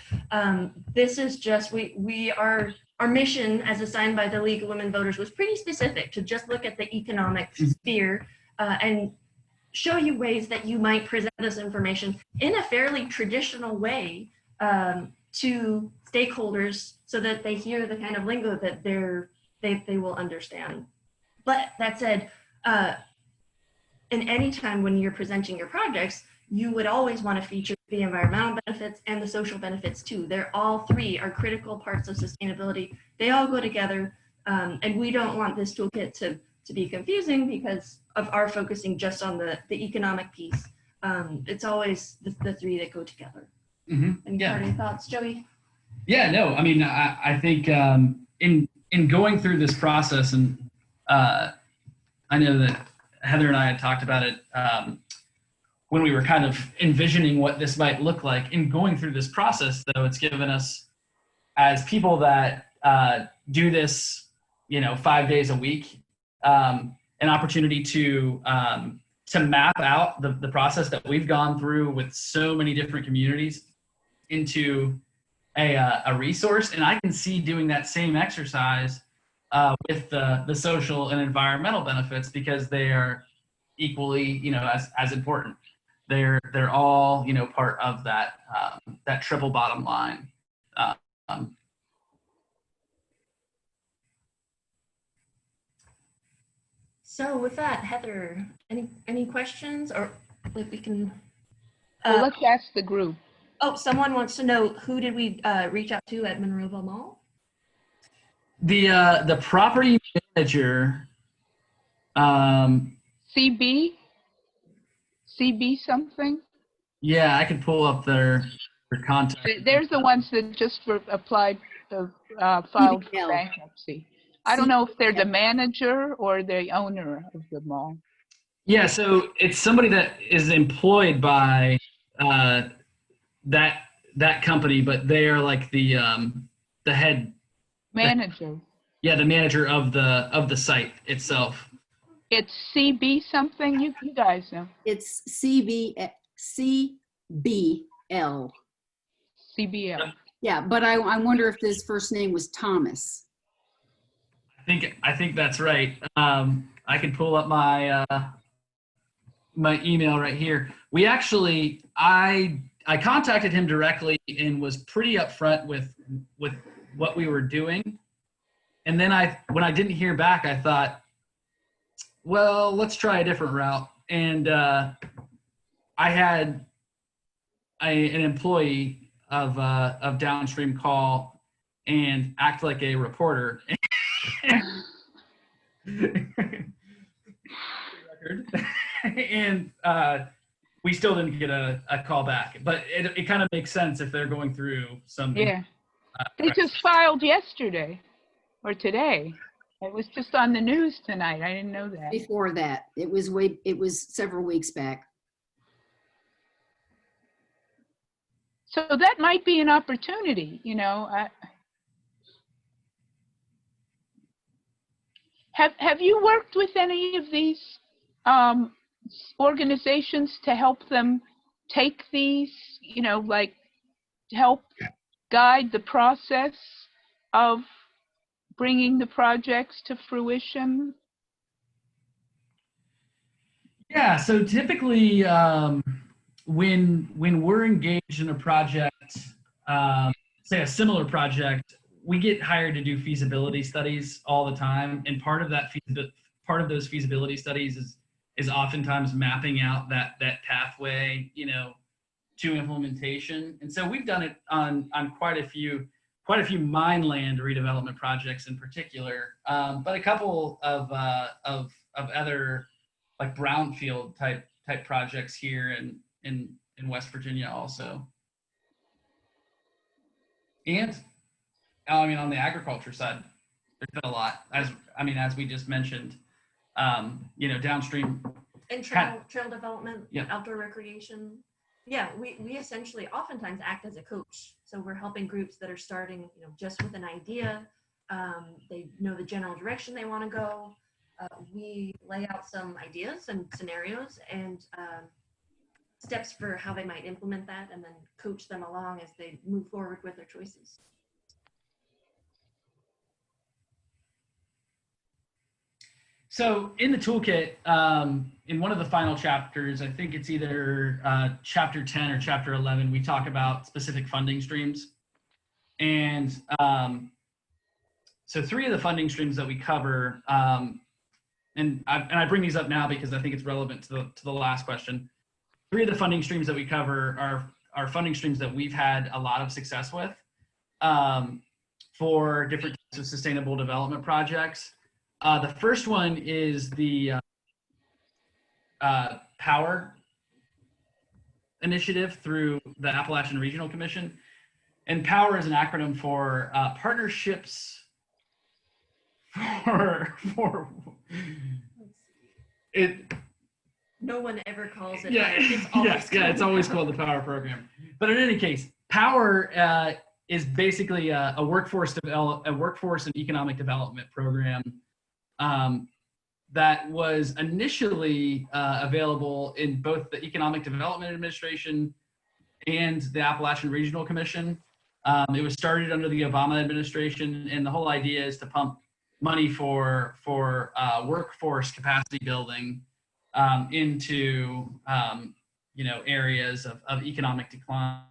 Speaker 7: this is just, our mission as assigned by the League of Women Voters was pretty specific to just look at the economic sphere and show you ways that you might present this information in a fairly traditional way to stakeholders so that they hear the kind of lingo that they will understand. But that said, in any time when you're presenting your projects, you would always want to feature the environmental benefits and the social benefits too. They're all three are critical parts of sustainability. They all go together, and we don't want this toolkit to be confusing because of our focusing just on the economic piece. It's always the three that go together. Any parting thoughts, Joey?
Speaker 6: Yeah, no, I mean, I think in going through this process, and I know that Heather and I had talked about it when we were kind of envisioning what this might look like. In going through this process, though, it's given us, as people that do this, 5 days a week, an opportunity to map out the process that we've gone through with so many different communities into a resource. And I can see doing that same exercise with the social and environmental benefits, because they are equally, as important. They're all, part of that triple bottom line.
Speaker 7: So with that, Heather, any questions, or if we can?
Speaker 3: Well, let's ask the group.
Speaker 7: Oh, someone wants to know, who did we reach out to at Monroeville Mall?
Speaker 6: The property manager.
Speaker 3: CB something?
Speaker 6: Yeah, I could pull up their contact.
Speaker 3: There's the ones that just applied, filed for bankruptcy. I don't know if they're the manager or the owner of the mall.
Speaker 6: Yeah, so it's somebody that is employed by that company, but they are like the head
Speaker 3: manager.
Speaker 6: Yeah, the manager of the site itself.
Speaker 3: It's CB something. You guys know.
Speaker 4: It's CBL.
Speaker 3: CBL.
Speaker 4: Yeah, but I wonder if his first name was Thomas.
Speaker 6: I think that's right. I can pull up my my email right here. We actually, I contacted him directly and was pretty upfront with what we were doing. And then when I didn't hear back, I thought, well, let's try a different route. And I had an employee of Downstream call and act like a reporter. And we still didn't get a call back. But it kind of makes sense if they're going through some.
Speaker 3: Yeah. They just filed yesterday or today. It was just on the news tonight. I didn't know that.
Speaker 4: Before that, it was several weeks back.
Speaker 3: So that might be an opportunity, Have you worked with any of these organizations to help them take these, like help guide the process of bringing the projects to fruition?
Speaker 6: Yeah, so typically when we're engaged in a project, say a similar project, we get hired to do feasibility studies all the time, and part of those feasibility studies is oftentimes mapping out that pathway, to implementation. And so we've done it on quite a few mine land redevelopment projects in particular, but a couple of other like brownfield type projects here in West Virginia also. And on the agriculture side, there's been a lot, as we just mentioned, downstream.
Speaker 7: And trail development, outdoor recreation. Yeah, we essentially oftentimes act as a coach. So we're helping groups that are starting, just with an idea, They know the general direction they want to go. We lay out some ideas and scenarios and steps for how they might implement that, and then coach them along as they move forward with their choices.
Speaker 6: So in the toolkit, in one of the final chapters, I think it's either chapter 10 or chapter 11, we talk about specific funding streams. And so 3 of the funding streams that we cover, and I bring these up now because I think it's relevant to the last question. 3 of the funding streams that we cover are funding streams that we've had a lot of success with for different types of sustainable development projects. The first one is the Power initiative through the Appalachian Regional Commission. And POWER is an acronym for Partnerships for it.
Speaker 7: No one ever calls it.
Speaker 6: Yeah, it's always called the POWER program. But in any case, POWER is basically a workforce and economic development program that was initially available in both the Economic Development Administration and the Appalachian Regional Commission. It was started under the Obama administration, and the whole idea is to pump money for workforce capacity building into areas of economic decline.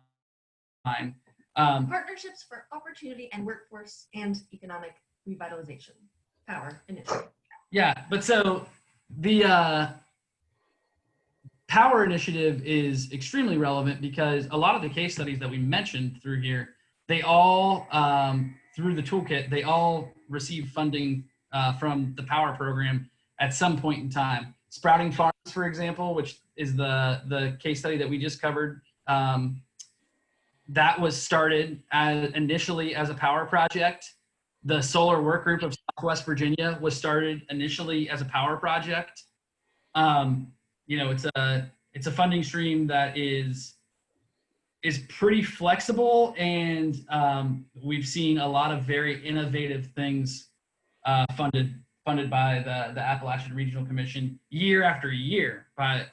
Speaker 7: Partnerships for Opportunity and Workforce and Economic Revitalization, POWER initiative.
Speaker 6: Yeah, but so the POWER initiative is extremely relevant because a lot of the case studies that we mentioned through here, they all, through the toolkit, they all receive funding from the POWER program at some point in time. Sprouting Farms, for example, which is the case study that we just covered, that was started initially as a POWER project. The Solar Work Group of Southwest Virginia was started initially as a POWER project. It's a funding stream that is pretty flexible, and we've seen a lot of very innovative things funded by the Appalachian Regional Commission year after year by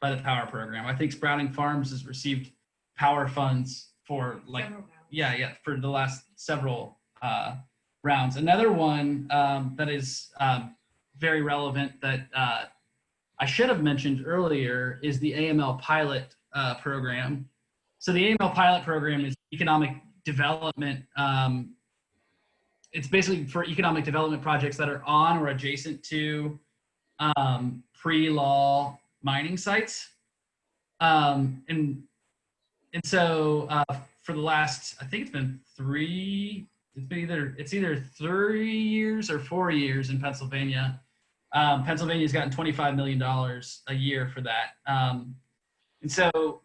Speaker 6: the POWER program. I think Sprouting Farms has received POWER funds for for the last several rounds. Another one that is very relevant that I should have mentioned earlier is the AML pilot program. So the AML pilot program is economic development. It's basically for economic development projects that are on or adjacent to pre-law mining sites. And so for the last, I think it's either 3 years or 4 years in Pennsylvania. Pennsylvania's gotten $25 million a year for that. And so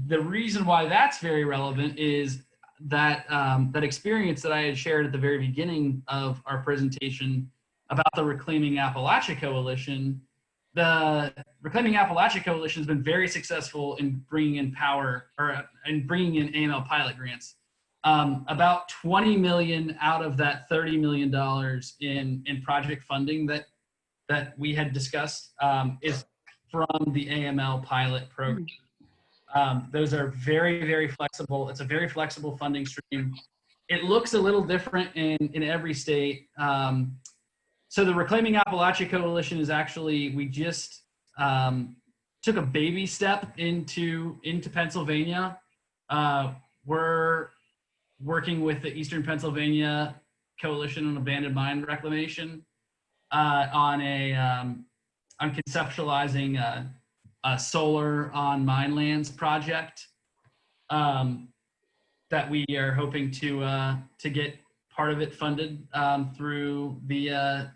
Speaker 6: the reason why that's very relevant is that that experience that I had shared at the very beginning of our presentation about the Reclaiming Appalachia Coalition. The Reclaiming Appalachia Coalition has been very successful in bringing in bringing in AML pilot grants. About 20 million out of that $30 million in project funding that we had discussed is from the AML pilot program. Those are very, very flexible. It's a very flexible funding stream. It looks a little different in every state. So the Reclaiming Appalachia Coalition is actually, we just took a baby step into Pennsylvania. We're working with the Eastern Pennsylvania Coalition on Abandoned Mine Reclamation on conceptualizing a solar on mine lands project that we are hoping to get part of it funded through the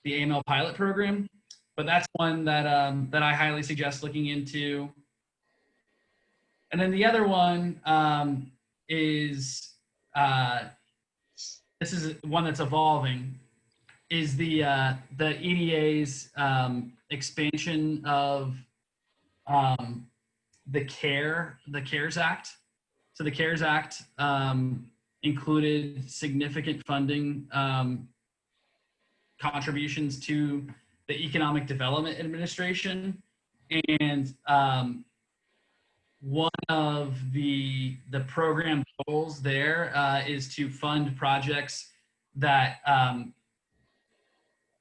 Speaker 6: AML pilot program. But that's one that I highly suggest looking into. And then the other one is this is one that's evolving, is the EDA's expansion of the CARES Act. So the CARES Act included significant funding contributions to the Economic Development Administration. And one of the program goals there is to fund projects that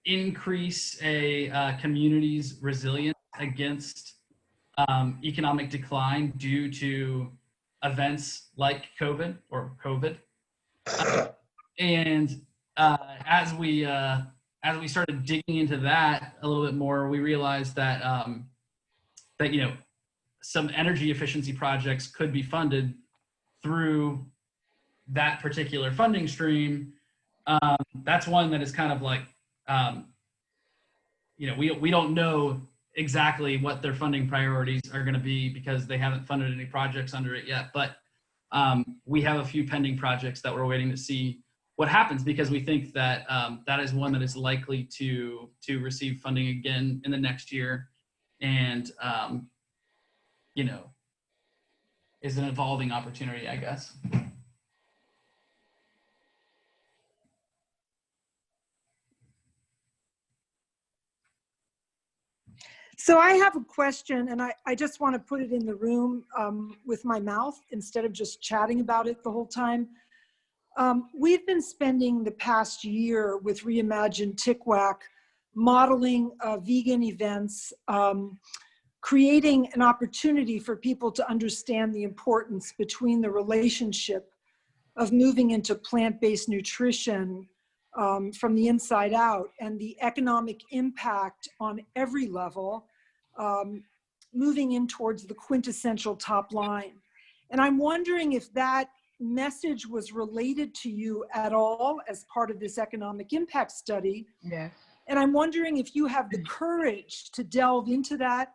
Speaker 6: increase a community's resilience against economic decline due to events like COVID or COVID. And as we started digging into that a little bit more, we realized that that some energy efficiency projects could be funded through that particular funding stream. That's one that is kind of like, we don't know exactly what their funding priorities are going to be because they haven't funded any projects under it yet. But we have a few pending projects that we're waiting to see what happens, because we think that that is one that is likely to receive funding again in the next year, and is an evolving opportunity, I guess.
Speaker 8: So I have a question, and I just want to put it in the room with my mouth instead of just chatting about it the whole time. We've been spending the past year with Reimagine TCWAC modeling vegan events, creating an opportunity for people to understand the importance between the relationship of moving into plant-based nutrition from the inside out and the economic impact on every level, moving in towards the quintessential top line. And I'm wondering if that message was related to you at all as part of this economic impact study.
Speaker 3: Yes.
Speaker 8: And I'm wondering if you have the courage to delve into that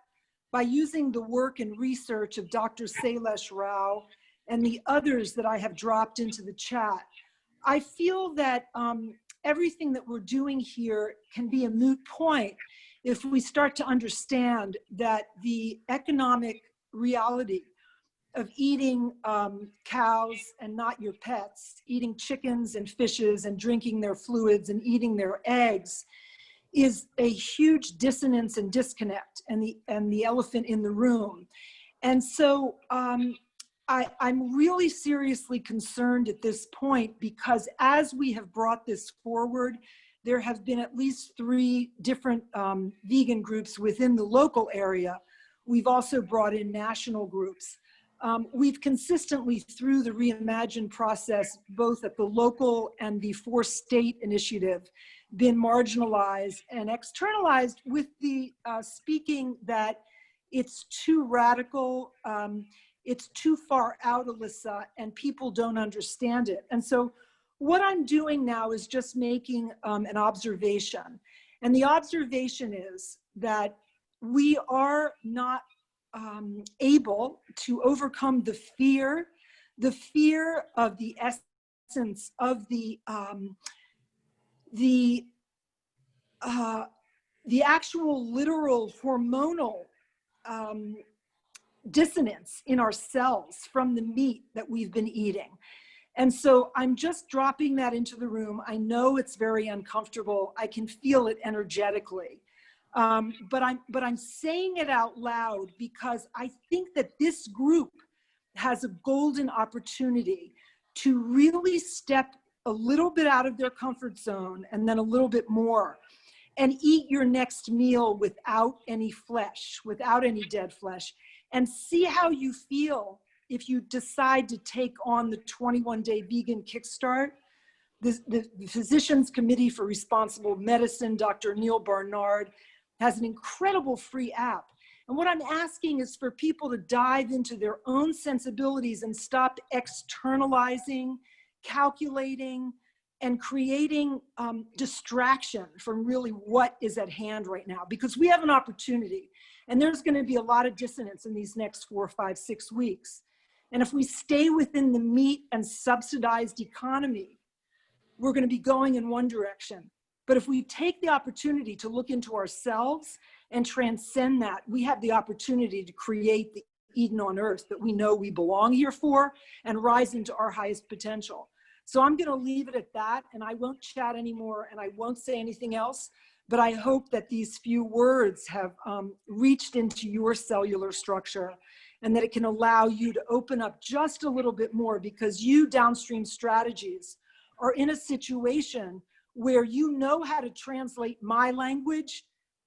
Speaker 8: by using the work and research of Dr. Sailesh Rao and the others that I have dropped into the chat. I feel that everything that we're doing here can be a moot point if we start to understand that the economic reality of eating cows and not your pets, eating chickens and fishes and drinking their fluids and eating their eggs is a huge dissonance and disconnect, and the elephant in the room. And so I'm really seriously concerned at this point, because as we have brought this forward, there have been at least 3 different vegan groups within the local area. We've also brought in national groups. We've consistently, through the Reimagine process, both at the local and the 4-state initiative, been marginalized and externalized with the speaking that it's too radical, it's too far out, Alyssa, and people don't understand it. And so what I'm doing now is just making an observation. And the observation is that we are not able to overcome the fear of the essence of the actual literal hormonal dissonance in our cells from the meat that we've been eating. And so I'm just dropping that into the room. I know it's very uncomfortable. I can feel it energetically. But I'm saying it out loud because I think that this group has a golden opportunity to really step a little bit out of their comfort zone and then a little bit more, and eat your next meal without any flesh, without any dead flesh, and see how you feel if you decide to take on the 21-day vegan kickstart. The Physicians Committee for Responsible Medicine, Dr. Neil Barnard, has an incredible free app. And what I'm asking is for people to dive into their own sensibilities and stop externalizing, calculating, and creating distraction from really what is at hand right now, because we have an opportunity, and there's going to be a lot of dissonance in these next 4, 5, 6 weeks. And if we stay within the meat and subsidized economy, we're going to be going in one direction. But if we take the opportunity to look into ourselves and transcend that, we have the opportunity to create the Eden on earth that we know we belong here for and rise into our highest potential. So I'm going to leave it at that, and I won't chat anymore, and I won't say anything else. But I hope that these few words have reached into your cellular structure, and that it can allow you to open up just a little bit more, because you, Downstream Strategies, are in a situation where you know how to translate my language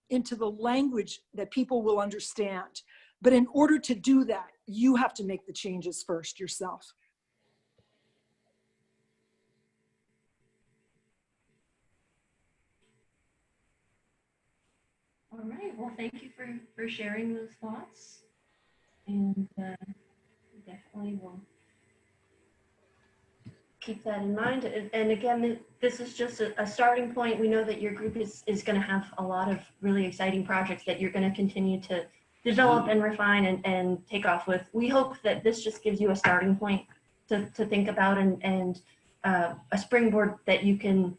Speaker 8: into the language that people will understand. But in order to do that, you have to make the changes first yourself.
Speaker 7: All right, well, thank you for sharing those thoughts. And definitely will keep that in mind. And again, this is just a starting point. We know that your group is going to have a lot of really exciting projects that you're going to continue to develop and refine and take off with. We hope that this just gives you a starting point to think about, and a springboard that you can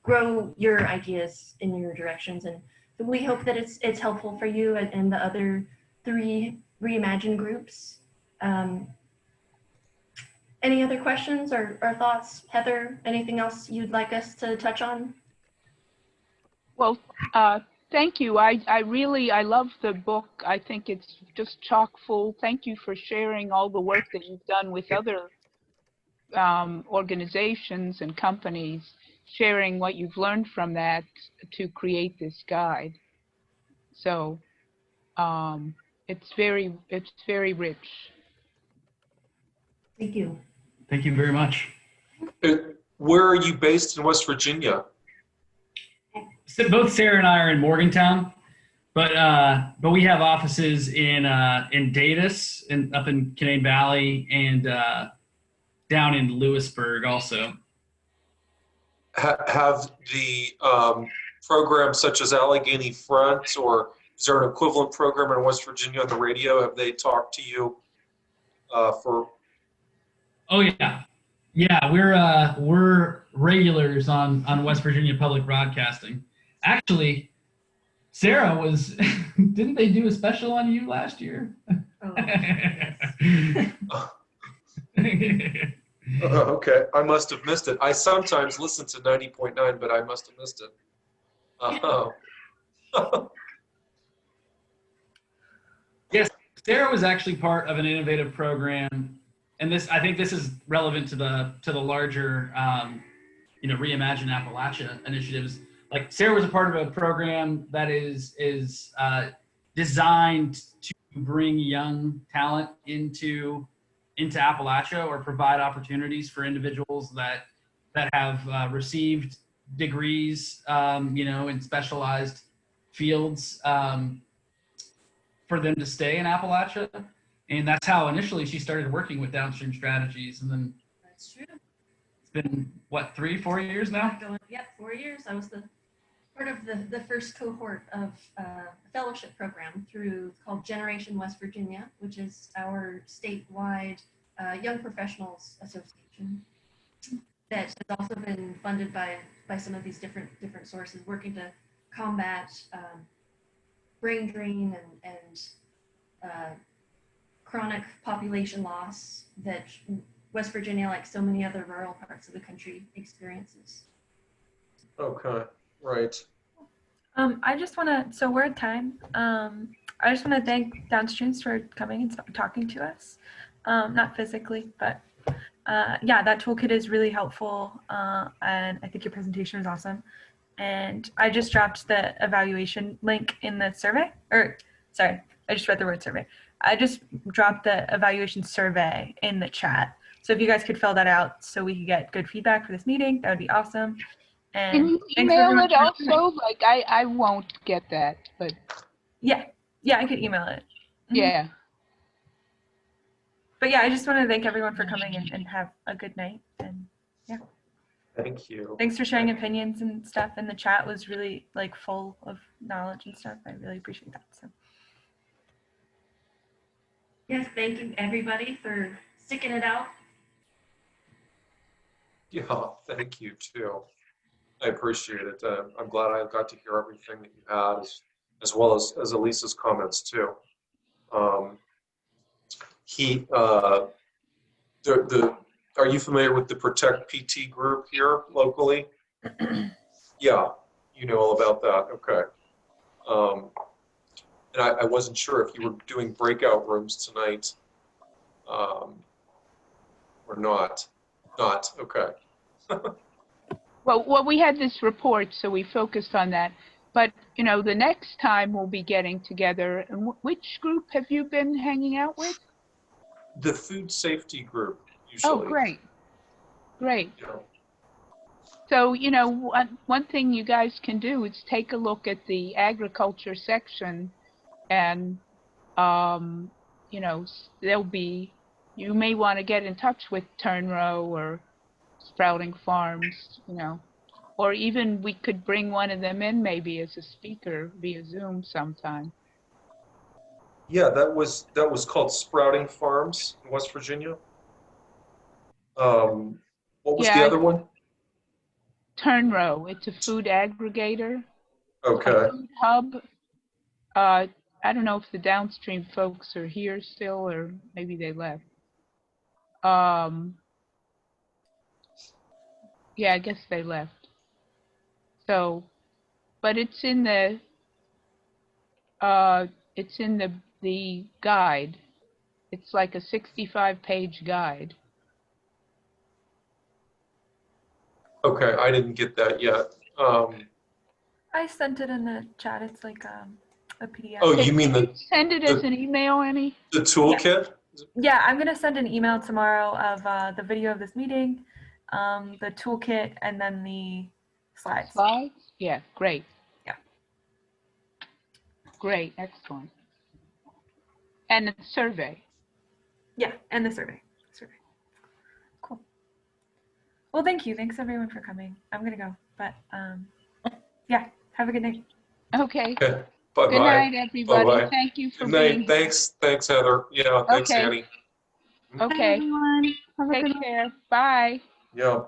Speaker 7: grow your ideas in your directions. And we hope that it's helpful for you and the other 3 Reimagine groups. Any other questions or thoughts? Heather, anything else you'd like us to touch on?
Speaker 3: Well, thank you. I love the book. I think it's just chock full. Thank you for sharing all the work that you've done with other organizations and companies, sharing what you've learned from that to create this guide. So it's very rich.
Speaker 7: Thank you.
Speaker 6: Thank you very much.
Speaker 10: Where are you based in West Virginia?
Speaker 6: So both Sarah and I are in Morgantown, but we have offices in Davis and up in Canaan Valley, and down in Lewisburg also.
Speaker 10: Have the programs such as Allegheny Front, or is there an equivalent program in West Virginia on the radio? Have they talked to you for?
Speaker 6: Oh yeah, we're regulars on West Virginia Public Broadcasting. Actually, Sarah was. Didn't they do a special on you last year?
Speaker 7: Oh, yes.
Speaker 10: Okay, I must have missed it. I sometimes listen to 90.9, but I must have missed it.
Speaker 6: Yes, Sarah was actually part of an innovative program, and I think this is relevant to the larger, Reimagine Appalachia initiatives. Like, Sarah was a part of a program that is designed to bring young talent into Appalachia, or provide opportunities for individuals that have received degrees, in specialized fields, for them to stay in Appalachia. And that's how initially she started working with Downstream Strategies. And then
Speaker 7: That's true.
Speaker 6: it's been, what, 3-4 years now?
Speaker 7: Yep, 4 years. I was part of the first cohort of a fellowship program called Generation West Virginia, which is our statewide young professionals association that has also been funded by some of these different sources, working to combat brain drain and chronic population loss that West Virginia, like so many other rural parts of the country, experiences.
Speaker 10: Okay, right.
Speaker 2: I just want to, so we're at time. I just want to thank Downstreams for coming and talking to us. Not physically, but yeah, that toolkit is really helpful. And I think your presentation was awesome. And I just dropped the evaluation link in the survey, sorry, I just read the word survey. I just dropped the evaluation survey in the chat. So if you guys could fill that out so we could get good feedback for this meeting, that would be awesome. And
Speaker 3: Can you email it also? Like, I won't get that, but.
Speaker 2: Yeah, I could email it.
Speaker 3: Yeah.
Speaker 2: But yeah, I just want to thank everyone for coming and have a good night. And yeah.
Speaker 10: Thank you.
Speaker 2: Thanks for sharing opinions and stuff. And the chat was really full of knowledge and stuff. I really appreciate that. So.
Speaker 7: Yes, thank you everybody for sticking it out.
Speaker 10: Yeah, thank you too. I appreciate it. I'm glad I got to hear everything that you had, as well as Elisa's comments too. Are you familiar with the Protect PT group here locally? Yeah, you know all about that. Okay. And I wasn't sure if you were doing breakout rooms tonight or not. Not, okay.
Speaker 3: Well, we had this report, so we focused on that. But, you know, the next time we'll be getting together. And which group have you been hanging out with?
Speaker 10: The food safety group, usually.
Speaker 3: Oh, great. Great.
Speaker 10: Yeah.
Speaker 3: So, you know, one thing you guys can do is take a look at the agriculture section and, you know, you may want to get in touch with Turnrow or Sprouting Farms, you know, or even we could bring one of them in maybe as a speaker via Zoom sometime.
Speaker 10: Yeah, that was called Sprouting Farms in West Virginia. What was the other one?
Speaker 3: Turnrow, it's a food aggregator.
Speaker 10: Okay.
Speaker 3: A food hub. I don't know if the Downstream folks are here still or maybe they left. Yeah, I guess they left. So, but it's in the guide. It's like a 65-page guide.
Speaker 10: Okay, I didn't get that yet.
Speaker 2: I sent it in the chat. It's like a PDF.
Speaker 10: Oh, you mean
Speaker 3: Send it as an email, Annie?
Speaker 10: the toolkit?
Speaker 2: Yeah, I'm gonna send an email tomorrow of the video of this meeting, the toolkit, and then the slides.
Speaker 3: Slides? Yeah, great.
Speaker 2: Yeah.
Speaker 3: Great, excellent. And the survey.
Speaker 2: Yeah, and the survey. Cool. Well, thank you. Thanks everyone for coming. I'm gonna go, but yeah, have a good night.
Speaker 3: Okay.
Speaker 10: Okay. Bye-bye.
Speaker 3: Good night, everybody.
Speaker 10: Bye-bye.
Speaker 3: Thank you for
Speaker 10: Good
Speaker 3: being
Speaker 10: night.
Speaker 3: here.
Speaker 10: Thanks, Heather. Yeah, thanks,
Speaker 3: Okay.
Speaker 10: Annie.
Speaker 3: Okay.
Speaker 1: Everyone, have a good
Speaker 3: Take care. Bye.
Speaker 10: Yeah.